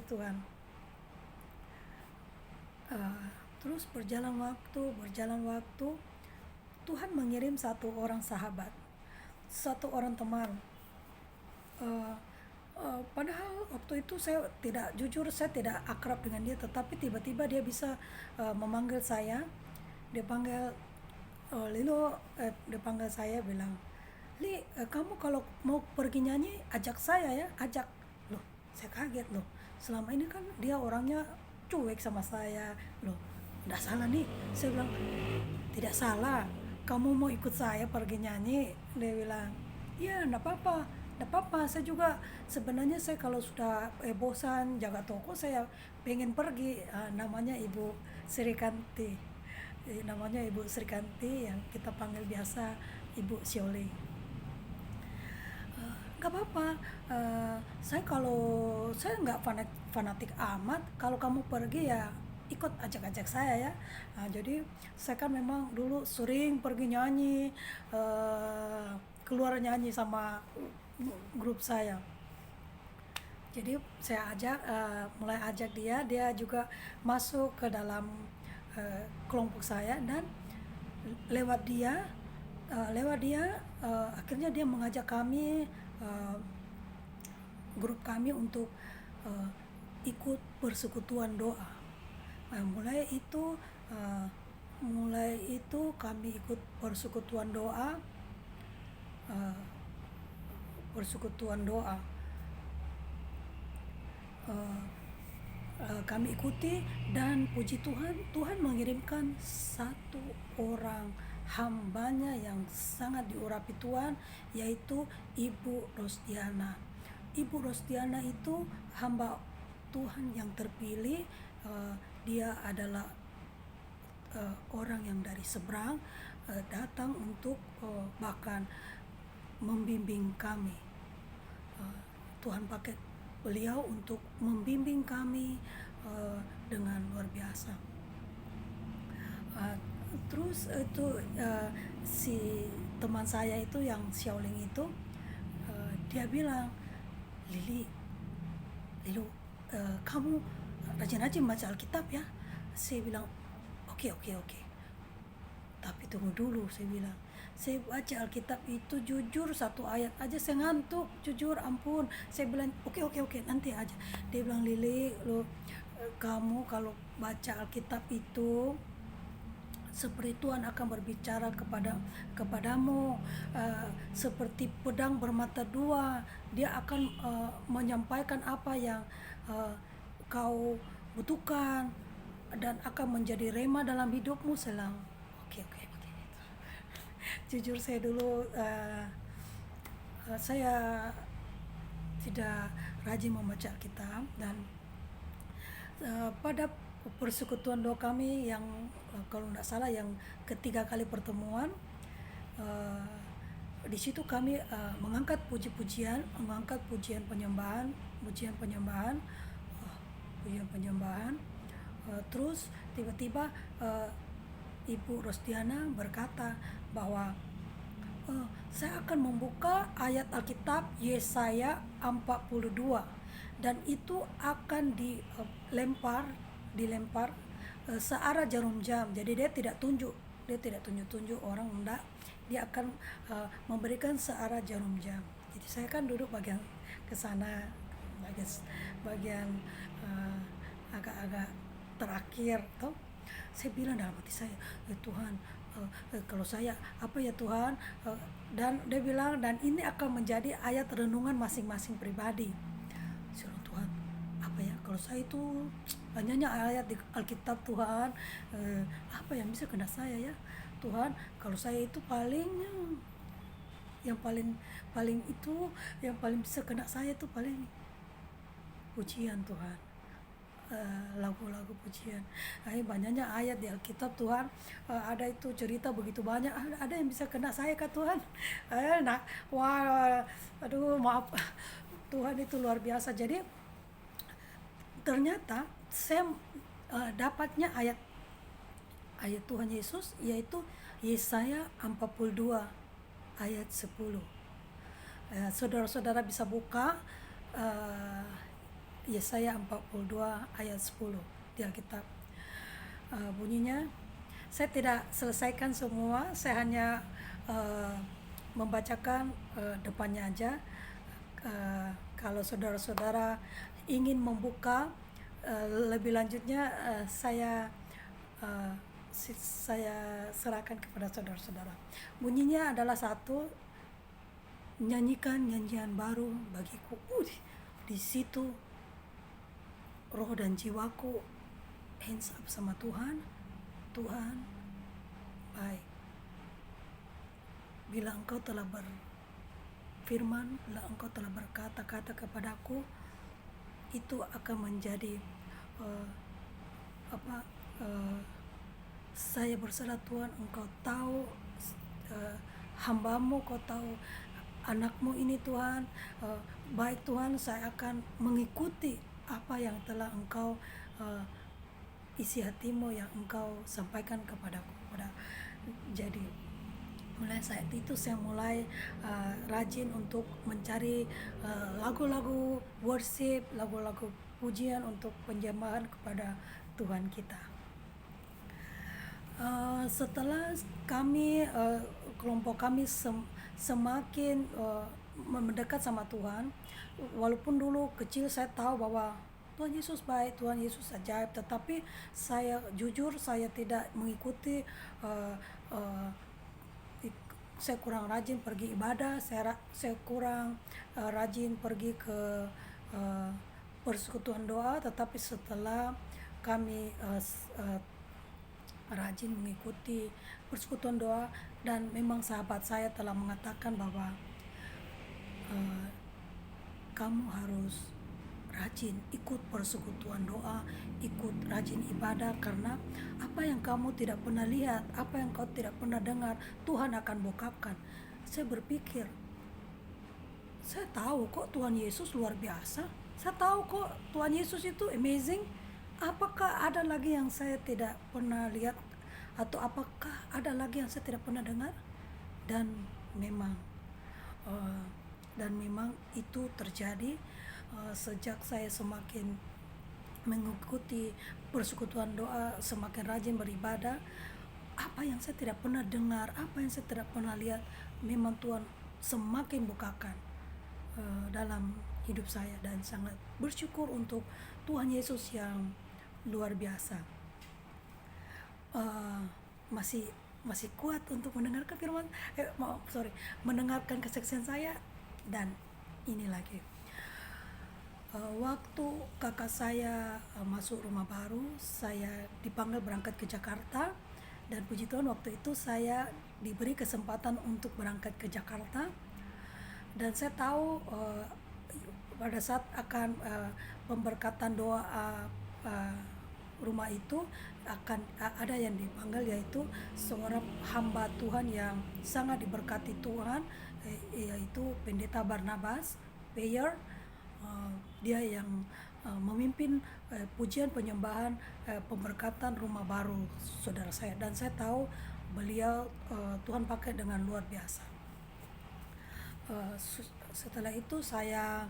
Tuhan. Terus berjalan waktu, Tuhan mengirim satu orang sahabat, satu orang teman. Padahal waktu itu saya tidak akrab dengan dia, tetapi tiba-tiba dia bisa memanggil saya. Dia panggil Lilo, dia panggil saya, bilang, Li, kamu kalau mau pergi nyanyi ajak saya ya, ajak. Loh, saya kaget loh. Selama ini kan dia orangnya cuek sama saya. Loh, tidak salah nih. Saya bilang, tidak salah. Kamu mau ikut saya pergi nyanyi? Dia bilang, iya, enggak apa-apa. Enggak apa-apa. Saya juga sebenarnya saya kalau sudah bosan jaga toko, saya pengen pergi. Namanya Ibu Srikanti. Namanya Ibu Srikanti, yang kita panggil biasa Ibu Siole. Gak apa-apa, saya nggak fanatik amat, kalau kamu pergi ya ikut ajak-ajak saya ya. Jadi saya kan memang dulu sering pergi nyanyi, keluar nyanyi sama grup saya. Jadi saya mulai ajak dia juga masuk ke dalam kelompok saya, dan lewat dia akhirnya dia mengajak kami, grup kami, untuk ikut persekutuan doa. Mulai itu mulai itu kami ikut persekutuan doa, eh, persekutuan doa. Eh, Kami ikuti, dan puji Tuhan, Tuhan mengirimkan satu orang hambanya yang sangat diurapi Tuhan, yaitu Ibu Rosdiana. Ibu Rosdiana itu hamba Tuhan yang terpilih. Dia adalah orang yang dari seberang datang untuk bahkan membimbing kami. Tuhan pakai beliau untuk membimbing kami dengan luar biasa. Terus itu si teman saya itu yang Xiaoling itu, dia bilang, Lili, Lilu, kamu rajin-rajin baca Alkitab ya. Saya bilang, oke. Tapi tunggu dulu, saya bilang. Saya baca Alkitab itu jujur satu ayat aja saya ngantuk, jujur ampun. Saya bilang oke, nanti aja. Dia bilang, Lili, kamu kalau baca Alkitab itu seperti Tuhan akan berbicara kepadamu, seperti pedang bermata dua. Dia akan menyampaikan apa yang kau butuhkan dan akan menjadi rema dalam hidupmu. Selang oke. Jujur saya dulu saya tidak rajin membaca Alkitab, dan pada persekutuan doa kami yang kalau tidak salah yang ketiga kali pertemuan, di situ kami mengangkat pujian penyembahan. Terus tiba-tiba Ibu Rosdiana berkata bahwa saya akan membuka ayat Alkitab Yesaya 42, dan itu akan dilempar searah jarum jam. Jadi dia tidak tunjuk orang, enggak. Dia akan memberikan searah jarum jam. Jadi saya kan duduk bagian ke sana, bagian agak-agak terakhir toh. Saya bilang dalam hati saya, Tuhan, kalau saya apa ya Tuhan, dan dia bilang, dan ini akan menjadi ayat renungan masing-masing pribadi. Saya bilang, Tuhan, apa ya kalau saya itu banyaknya ayat di Alkitab Tuhan, apa yang bisa kena saya ya Tuhan. Kalau saya itu yang paling itu yang paling bisa kena saya itu paling pujian Tuhan, lagu-lagu pujian. Banyaknya ayat di Alkitab Tuhan, ada itu cerita begitu banyak, ada yang bisa kena saya kah Tuhan? Aduh maaf Tuhan itu luar biasa. Jadi ternyata saya dapatnya ayat Tuhan Yesus, yaitu Yesaya 42 ayat 10. Saudara-saudara bisa buka Yesaya 42 ayat 10 di Alkitab. Bunyinya, saya tidak selesaikan semua, saya hanya membacakan depannya aja. Kalau saudara-saudara ingin membuka lebih lanjutnya, saya serahkan kepada saudara-saudara. Bunyinya adalah satu, nyanyikan nyanyian baru bagiku. Di situ roh dan jiwaku hands up sama Tuhan. Tuhan baik. Bila Engkau telah berfirman, bila Engkau telah berkata-kata kepadaku, itu akan menjadi saya berserah Tuhan. Engkau tahu hambamu, Kau tahu anakmu ini Tuhan. Baik Tuhan, saya akan mengikuti apa yang telah Engkau isi hatimu yang Engkau sampaikan kepadaku. Jadi mulai saat itu saya mulai rajin untuk mencari lagu-lagu worship, lagu-lagu pujian untuk penyembahan kepada Tuhan kita. Setelah kami kelompok kami semakin mendekat sama Tuhan, walaupun dulu kecil saya tahu bahwa Tuhan Yesus baik, Tuhan Yesus ajaib, tetapi saya jujur saya tidak mengikuti, uh, uh, saya kurang rajin pergi ibadah, saya kurang rajin pergi ke uh, persekutuan doa. Tetapi setelah kami rajin mengikuti persekutuan doa, dan memang sahabat saya telah mengatakan bahwa uh, kamu harus rajin ikut persekutuan doa, ikut rajin ibadah, karena apa yang kamu tidak pernah lihat, apa yang kau tidak pernah dengar, Tuhan akan bukakan. Saya berpikir, saya tahu kok Tuhan Yesus luar biasa, saya tahu kok Tuhan Yesus itu amazing. Apakah ada lagi yang saya tidak pernah lihat, atau apakah ada lagi yang saya tidak pernah dengar? Dan memang uh, itu terjadi. Sejak saya semakin mengikuti persekutuan doa, semakin rajin beribadah, apa yang saya tidak pernah dengar, apa yang saya tidak pernah lihat, memang Tuhan semakin bukakan dalam hidup saya, dan sangat bersyukur untuk Tuhan Yesus yang luar biasa. Masih kuat untuk mendengarkan firman, mendengarkan kesaksian saya. Dan ini lagi, waktu kakak saya masuk rumah baru, saya dipanggil berangkat ke Jakarta, dan puji Tuhan waktu itu saya diberi kesempatan untuk berangkat ke Jakarta. Dan saya tahu pada saat akan pemberkatan doa rumah itu akan ada yang dipanggil, yaitu seorang hamba Tuhan yang sangat diberkati Tuhan, yaitu Pendeta Barnabas Payer. Dia yang memimpin pujian penyembahan pemberkatan rumah baru saudara saya, dan saya tahu beliau Tuhan pakai dengan luar biasa. Setelah itu saya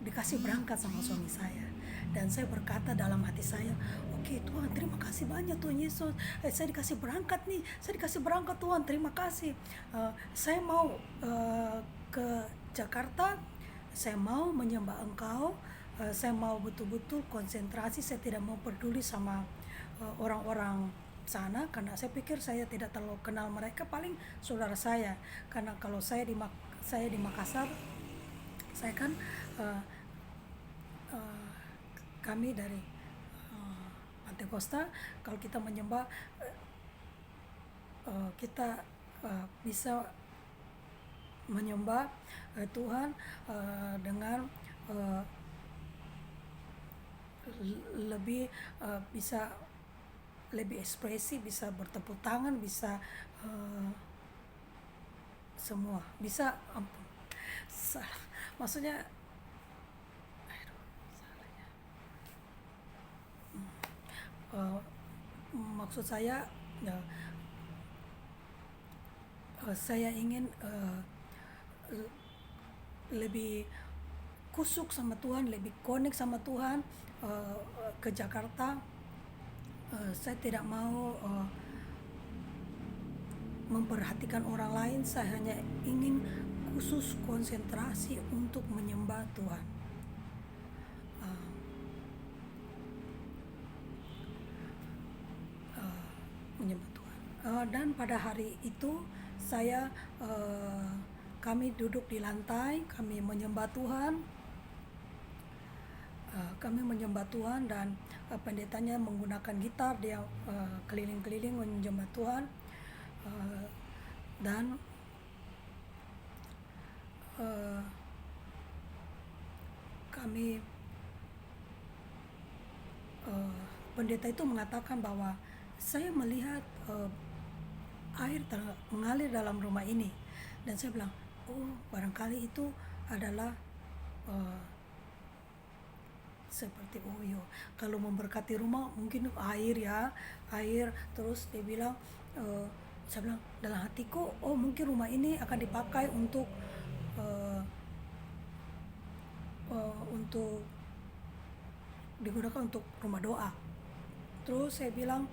dikasih berangkat sama suami saya, dan saya berkata dalam hati saya, oke Tuhan, terima kasih banyak Tuhan Yesus, saya dikasih berangkat nih, saya dikasih berangkat Tuhan, terima kasih. Saya mau ke Jakarta, saya mau menyembah Engkau, saya mau betul-betul konsentrasi, saya tidak mau peduli sama orang-orang sana, karena saya pikir saya tidak terlalu kenal mereka, paling saudara saya. Karena kalau saya di Makassar, saya kan kami dari Pantai Costa, kalau kita menyembah kita bisa menyembah Tuhan dengan lebih bisa lebih ekspresi, bisa bertepuk tangan, bisa semua, bisa ampun salah, maksudnya maksud saya ya, saya ingin lebih kusuk sama Tuhan, lebih connect sama Tuhan ke Jakarta. Saya tidak mau memperhatikan orang lain, saya hanya ingin khusus konsentrasi untuk menyembah Tuhan. Menyembah Tuhan. Dan pada hari itu kami duduk di lantai, kami menyembah Tuhan. Dan pendetanya menggunakan gitar, dia keliling-keliling menyembah Tuhan. Dan kami pendeta itu mengatakan bahwa saya melihat air mengalir dalam rumah ini, dan saya bilang, oh barangkali itu adalah seperti kalau memberkati rumah mungkin air. Terus dia bilang, saya bilang dalam hatiku, oh mungkin rumah ini akan dipakai untuk digunakan untuk rumah doa. Terus saya bilang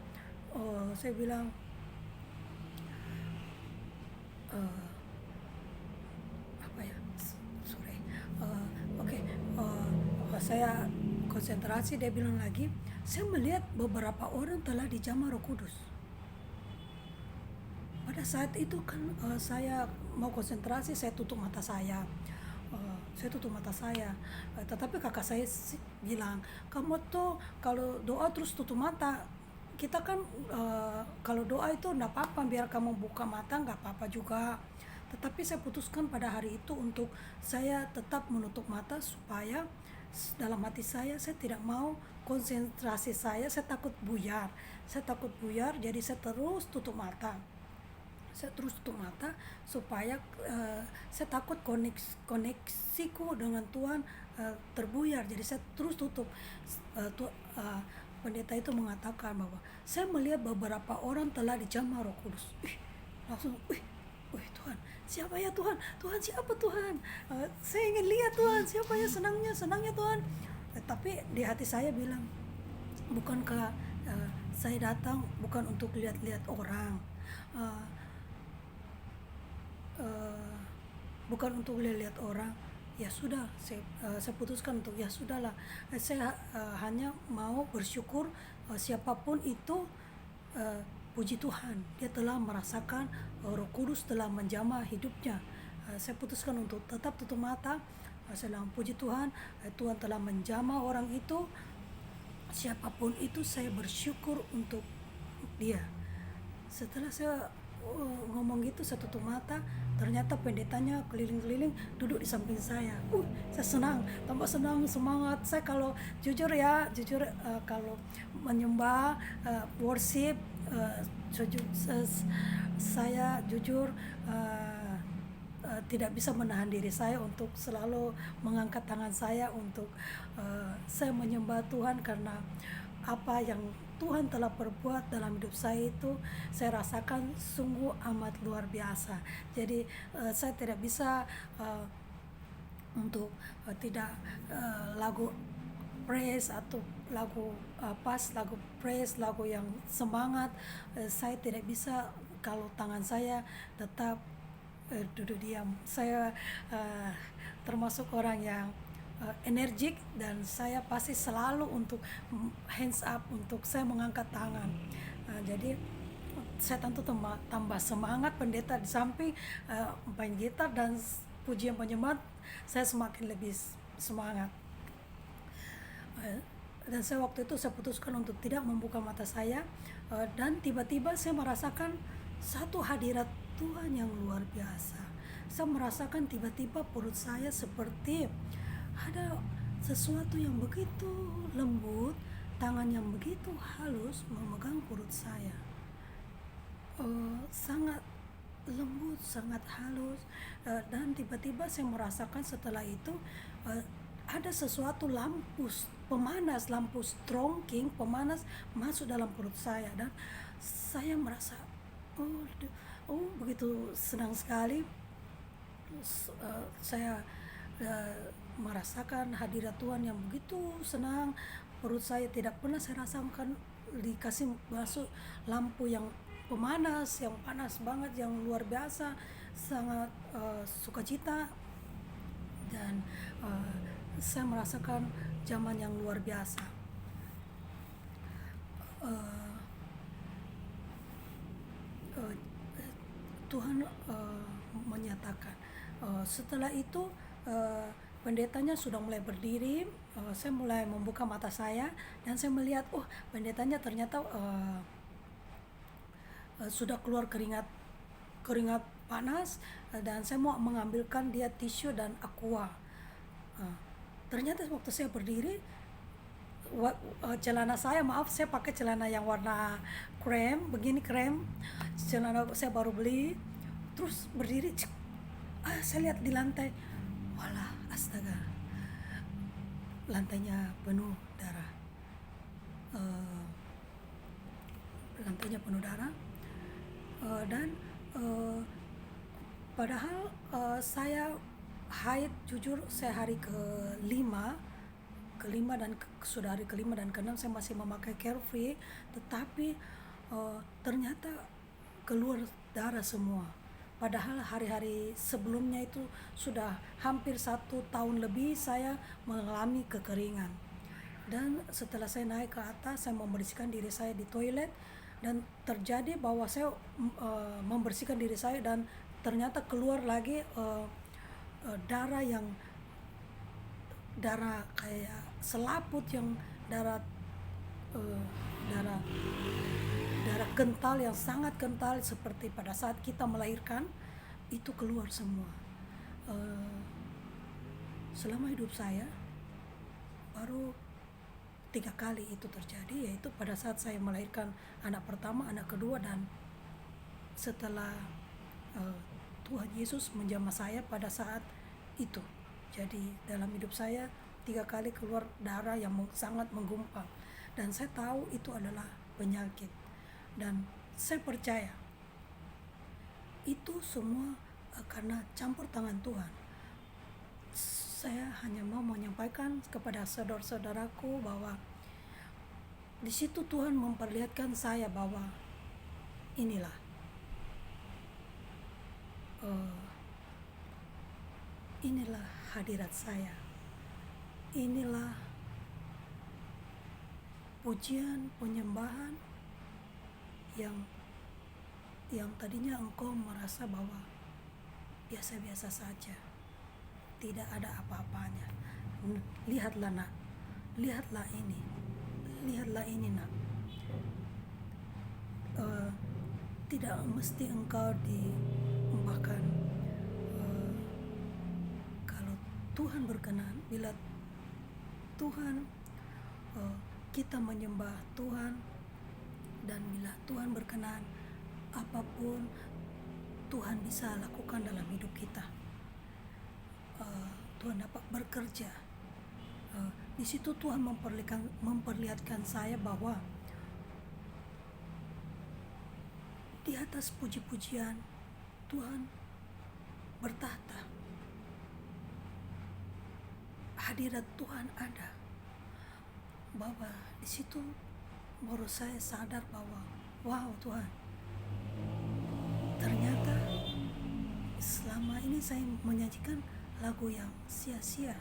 saya konsentrasi, dia bilang lagi, saya melihat beberapa orang telah dijamah Roh Kudus. Pada saat itu kan saya mau konsentrasi, saya tutup mata saya. Tetapi kakak saya bilang, kamu tuh kalau doa terus tutup mata, kita kan kalau doa itu enggak apa-apa, biar kamu buka mata enggak apa-apa juga. Tetapi saya putuskan pada hari itu untuk saya tetap menutup mata, supaya dalam hati saya tidak mau konsentrasi saya takut buyar. Jadi saya terus tutup mata. Supaya saya takut koneksiku dengan Tuhan terbuyar. Jadi saya terus tutup. Pendeta itu mengatakan bahwa saya melihat beberapa orang telah dijamah Roh Kudus. Langsung, Tuhan, siapa ya Tuhan? Tuhan siapa Tuhan? Saya ingin lihat Tuhan, siapa ya, senangnya Tuhan. Tapi di hati saya bilang, bukankah saya datang bukan untuk lihat-lihat orang, bukan untuk lihat orang. Ya sudah, saya putuskan untuk ya sudahlah, saya hanya mau bersyukur siapapun itu, puji Tuhan, dia telah merasakan Roh Kudus telah menjamah hidupnya. Saya putuskan untuk tetap tutup mata. Saya bilang, puji Tuhan, Tuhan telah menjamah orang itu, siapapun itu, saya bersyukur untuk dia. Setelah saya ngomong gitu, saya tutup mata, ternyata pendetanya keliling-keliling duduk di samping saya. Saya senang, tambah senang, semangat. Saya kalau jujur kalau menyembah, worship, saya jujur tidak bisa menahan diri saya untuk selalu mengangkat tangan saya untuk saya menyembah Tuhan, karena apa yang Tuhan telah perbuat dalam hidup saya itu saya rasakan sungguh amat luar biasa. Jadi saya tidak bisa untuk tidak lagu praise atau lagu lagu praise, lagu yang semangat, saya tidak bisa kalau tangan saya tetap duduk diam. Saya termasuk orang yang energik, dan saya pasti selalu untuk hands up, untuk saya mengangkat tangan. Jadi saya tentu tambah semangat. Pendeta di samping main gitar dan pujian penyembahan, saya semakin lebih semangat. Dan saya waktu itu saya putuskan untuk tidak membuka mata saya, dan tiba-tiba saya merasakan satu hadirat Tuhan yang luar biasa. Saya merasakan tiba-tiba perut saya seperti ada sesuatu yang begitu lembut, tangan yang begitu halus memegang perut saya. Sangat lembut, sangat halus, dan tiba-tiba saya merasakan setelah itu ada sesuatu lampu strongking pemanas masuk dalam perut saya, dan saya merasa begitu senang sekali. Saya merasakan hadirat Tuhan yang begitu senang. Perut saya tidak pernah saya rasakan dikasih masuk lampu yang pemanas, yang panas banget, yang luar biasa. Sangat sukacita, dan saya merasakan zaman yang luar biasa. Tuhan menyatakan. Setelah itu pendetanya sudah mulai berdiri. Saya mulai membuka mata saya, dan saya melihat pendetanya ternyata sudah keluar keringat panas, dan saya mau mengambilkan dia tisu dan aqua. Ternyata waktu saya berdiri, celana saya pakai celana yang warna krem, celana saya baru beli. Terus berdiri, saya lihat di lantai, walah, astaga, lantainya penuh darah. Dan padahal saya haid, jujur saya hari kelima dan sudah hari kelima dan keenam saya masih memakai carefree, tetapi ternyata keluar darah semua. Padahal hari-hari sebelumnya itu sudah hampir 1 tahun lebih saya mengalami kekeringan. Dan setelah saya naik ke atas, saya membersihkan diri saya di toilet, dan terjadi bahwa saya membersihkan diri saya, dan ternyata keluar lagi darah kayak selaput, yang darah eh, darah darah kental, yang sangat kental, seperti pada saat kita melahirkan itu keluar semua. Eh, Selama hidup saya baru 3 kali itu terjadi, yaitu pada saat saya melahirkan anak pertama, anak kedua, dan setelah eh, Tuhan Yesus menjamah saya pada saat itu. Jadi dalam hidup saya 3 kali keluar darah yang sangat menggumpal, dan saya tahu itu adalah penyakit, dan saya percaya itu semua karena campur tangan Tuhan. Saya hanya mau menyampaikan kepada saudara-saudaraku bahwa di situ Tuhan memperlihatkan saya bahwa inilah inilah hadirat saya, inilah pujian penyembahan yang tadinya engkau merasa bahwa biasa-biasa saja, tidak ada apa-apanya. Lihatlah nak, lihatlah ini nak. Tidak mesti engkau bahkan kalau Tuhan berkenan, bila Tuhan kita menyembah Tuhan, dan bila Tuhan berkenan, apapun Tuhan bisa lakukan dalam hidup kita. Tuhan dapat bekerja. Di situ Tuhan memperlihatkan saya bahwa di atas puji-pujian Tuhan bertahta. Hadirat Tuhan ada. Bahwa di situ baru saya sadar bahwa wow, Tuhan, ternyata selama ini saya menyajikan lagu yang sia-sia,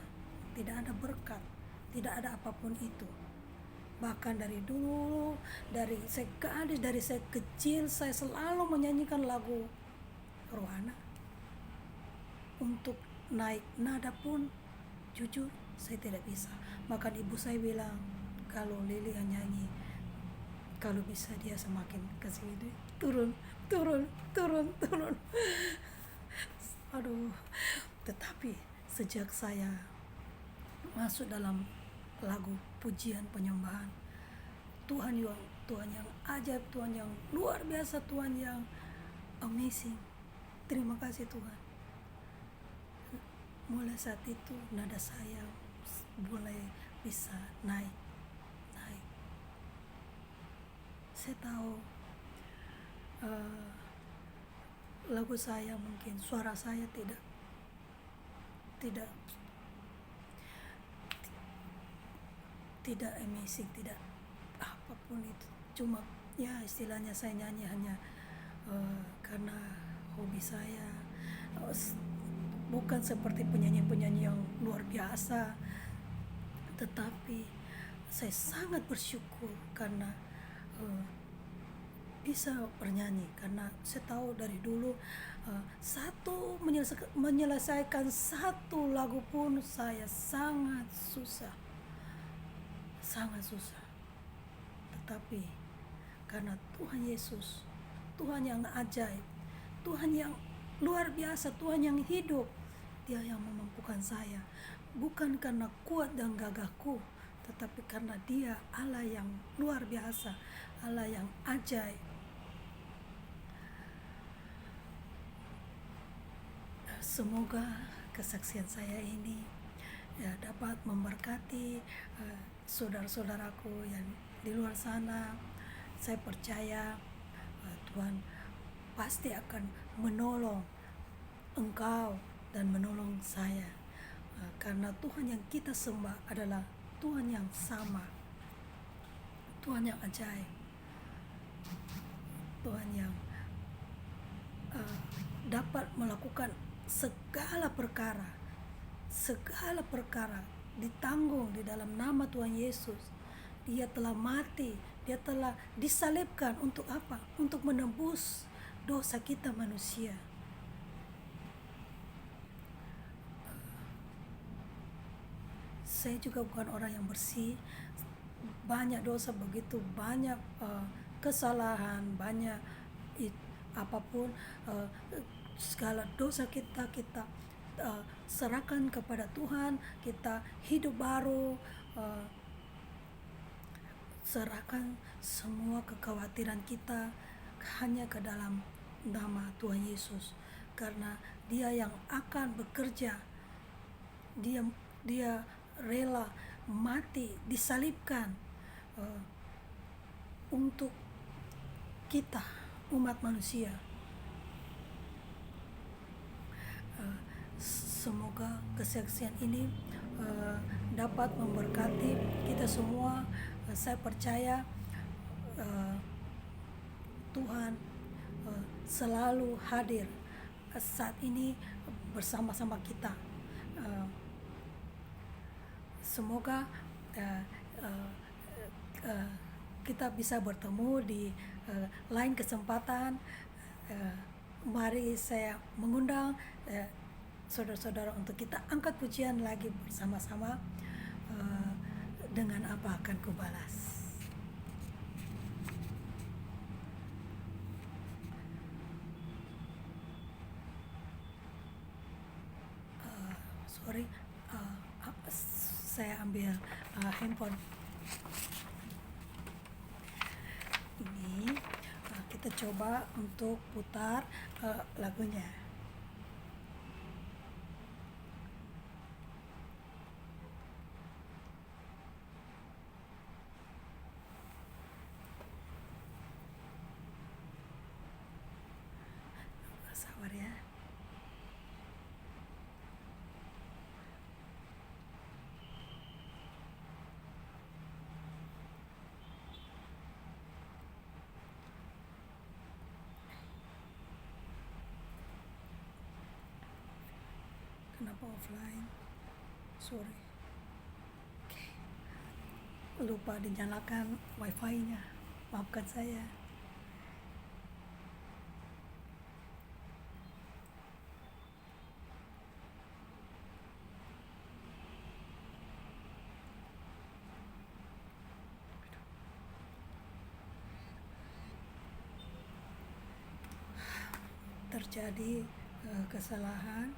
tidak ada berkat, tidak ada apapun itu. Bahkan dari dulu, dari saya gadis, dari saya kecil, saya selalu menyanyikan lagu rohana. Untuk naik nada pun jujur saya tidak bisa. Bahkan ibu saya bilang, kalau Lili yang nyanyi, kalau bisa dia semakin kesini, turun. Aduh. Tetapi sejak saya masuk dalam lagu pujian penyembahan, Tuhan yang ajaib, Tuhan yang luar biasa, Tuhan yang amazing. Terima kasih Tuhan. Mulai saat itu nada saya mulai bisa naik. Saya tahu lagu saya, mungkin suara saya tidak amazing, tidak apapun itu. Cuma ya istilahnya saya nyanyi hanya karena hobi saya, bukan seperti penyanyi-penyanyi yang luar biasa. Tetapi saya sangat bersyukur karena bisa bernyanyi, karena saya tahu dari dulu menyelesaikan satu lagu pun saya sangat susah. Tetapi karena Tuhan Yesus, Tuhan yang ajaib, Tuhan yang luar biasa, Tuhan yang hidup, Dia yang memampukan saya. Bukan karena kuat dan gagahku, tetapi karena Dia Allah yang luar biasa, Allah yang ajaib. Semoga kesaksian saya ini dapat memberkati saudara-saudaraku yang di luar sana. Saya percaya Tuhan pasti akan menolong engkau dan menolong saya, karena Tuhan yang kita sembah adalah Tuhan yang sama, Tuhan yang ajaib, Tuhan yang dapat melakukan segala perkara ditanggung di dalam nama Tuhan Yesus. Dia telah mati, dia telah disalibkan untuk apa? Untuk menebus dosa kita manusia. Saya juga bukan orang yang bersih, banyak dosa, begitu banyak kesalahan, banyak apapun, segala dosa kita serahkan kepada Tuhan. Kita hidup baru, serahkan semua kekhawatiran kita hanya ke dalam nama Tuhan Yesus, karena Dia yang akan bekerja. Dia rela mati, disalibkan untuk kita, umat manusia. Semoga kesaksian ini dapat memberkati kita semua. Saya percaya Tuhan selalu hadir saat ini bersama-sama kita. Semoga kita bisa bertemu di lain kesempatan. Mari saya mengundang saudara-saudara untuk kita angkat pujian lagi bersama-sama. Dengan apa akan kubalas. Saya ambil handphone ini. Kita coba untuk putar lagunya. Sabar ya. Kenapa offline? Sorry. Okay. Lupa dinyalakan wifi-nya. Maafkan saya. Terjadi kesalahan.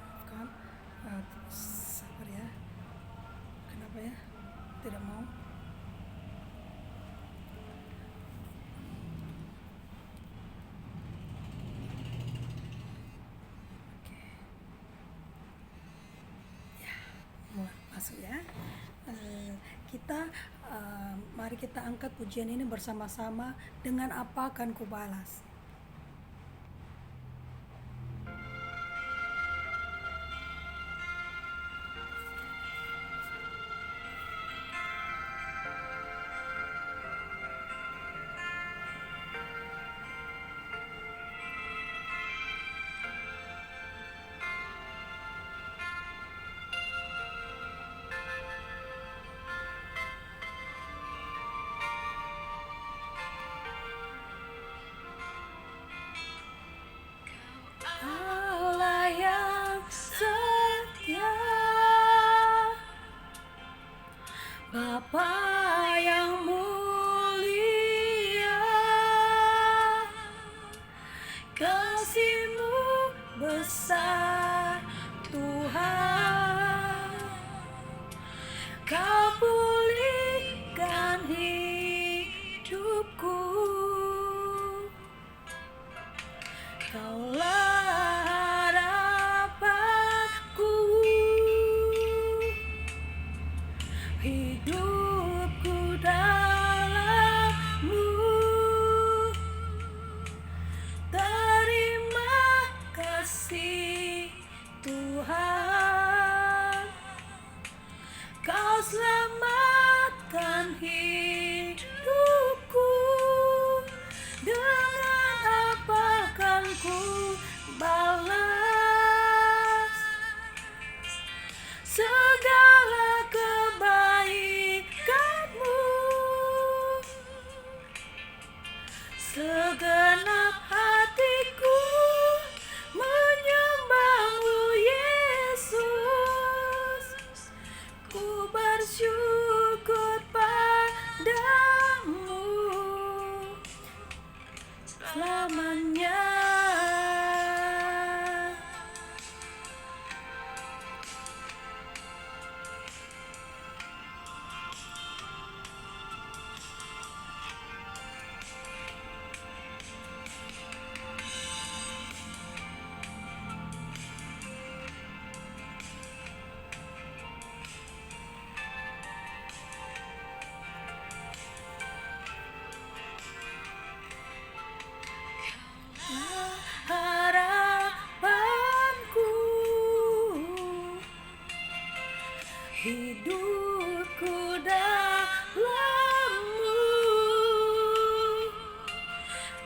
Maafkan, sabar ya. Kenapa ya? Tidak mau. Oke. Ya, mulai masuk ya. Mari kita angkat pujian ini bersama-sama. Dengan apa akan kubalas. Allah yang setia, Bapa yang mulia, kasih-Mu besar Tuhan. Kau pulihkan hidupku, Kaulah harapanku, hidupku dalam-Mu. Terima kasih Tuhan, Kau selalu selamanya. Harapanku, hidupku dalammu.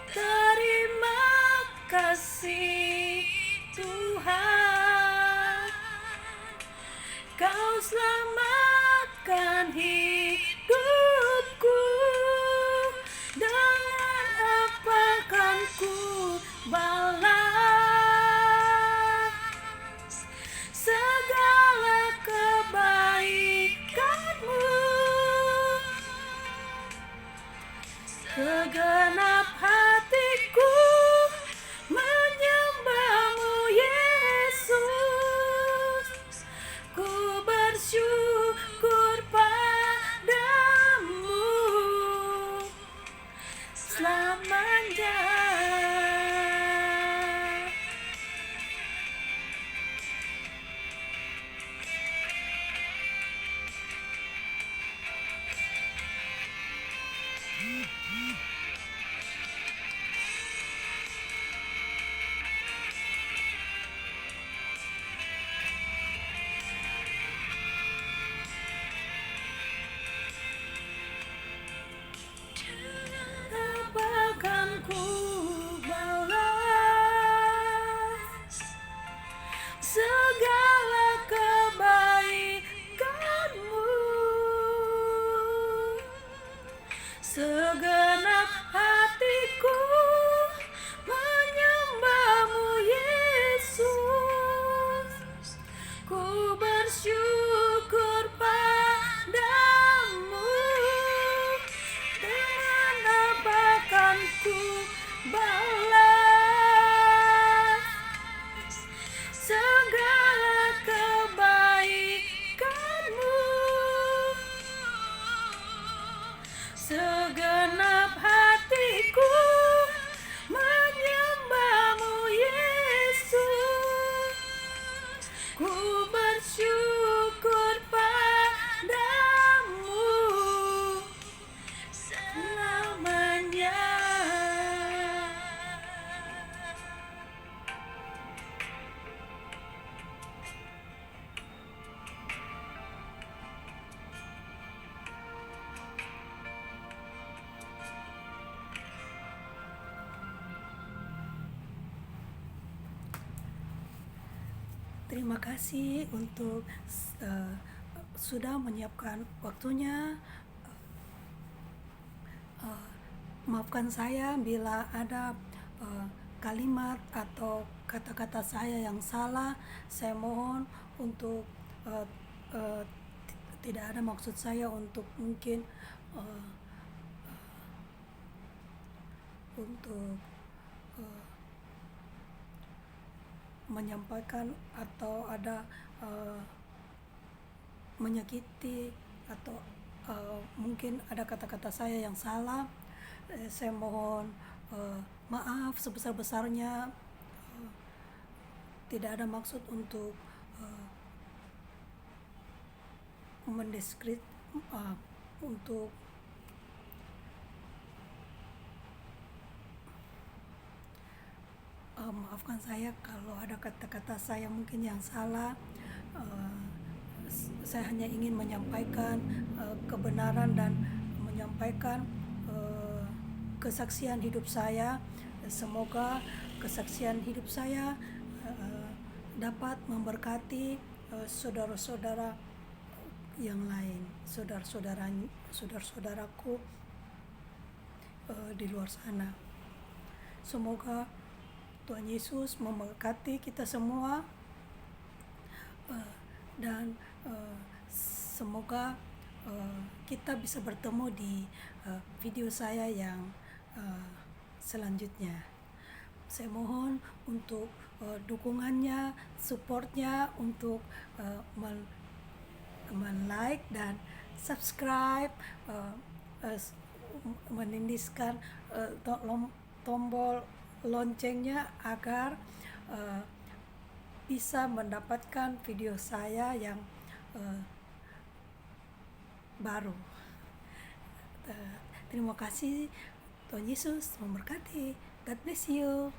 Terima kasih Tuhan, Kau selamatkan hidupku. Dengan apa kan ku balas segala kebaikanmu? Segenap hatiku menyembahmu Yesus. Ku bersyukur padamu selamanya. Apakan ku balas segala kebaikanmu? Segenap hatiku menyembahmu Yesus. Ku bersyukur padamu. Dengan apa kan ku balas segala kebaikanmu? Segenap hatiku menyembahmu Yesus. Ku bersyukur padamu selamanya. Terima kasih untuk sudah menyiapkan waktunya. Maafkan saya bila ada kalimat atau kata-kata saya yang salah. Saya mohon untuk tidak ada maksud saya untuk mungkin untuk menyampaikan atau ada menyakiti atau mungkin ada kata-kata saya yang salah. Saya mohon maaf sebesar-besarnya. Tidak ada maksud untuk untuk maafkan saya kalau ada kata-kata saya mungkin yang salah. Saya hanya ingin menyampaikan kebenaran dan menyampaikan kesaksian hidup saya. Semoga kesaksian hidup saya dapat memberkati saudara-saudara yang lain, saudara-saudaraku di luar sana. Semoga Tuhan Yesus memberkati kita semua, dan semoga kita bisa bertemu di video saya yang selanjutnya. Saya mohon untuk dukungannya, supportnya untuk like dan subscribe, menindiskan tombol loncengnya agar bisa mendapatkan video saya yang baru. Terima kasih. Tuhan Yesus memberkati. God bless you.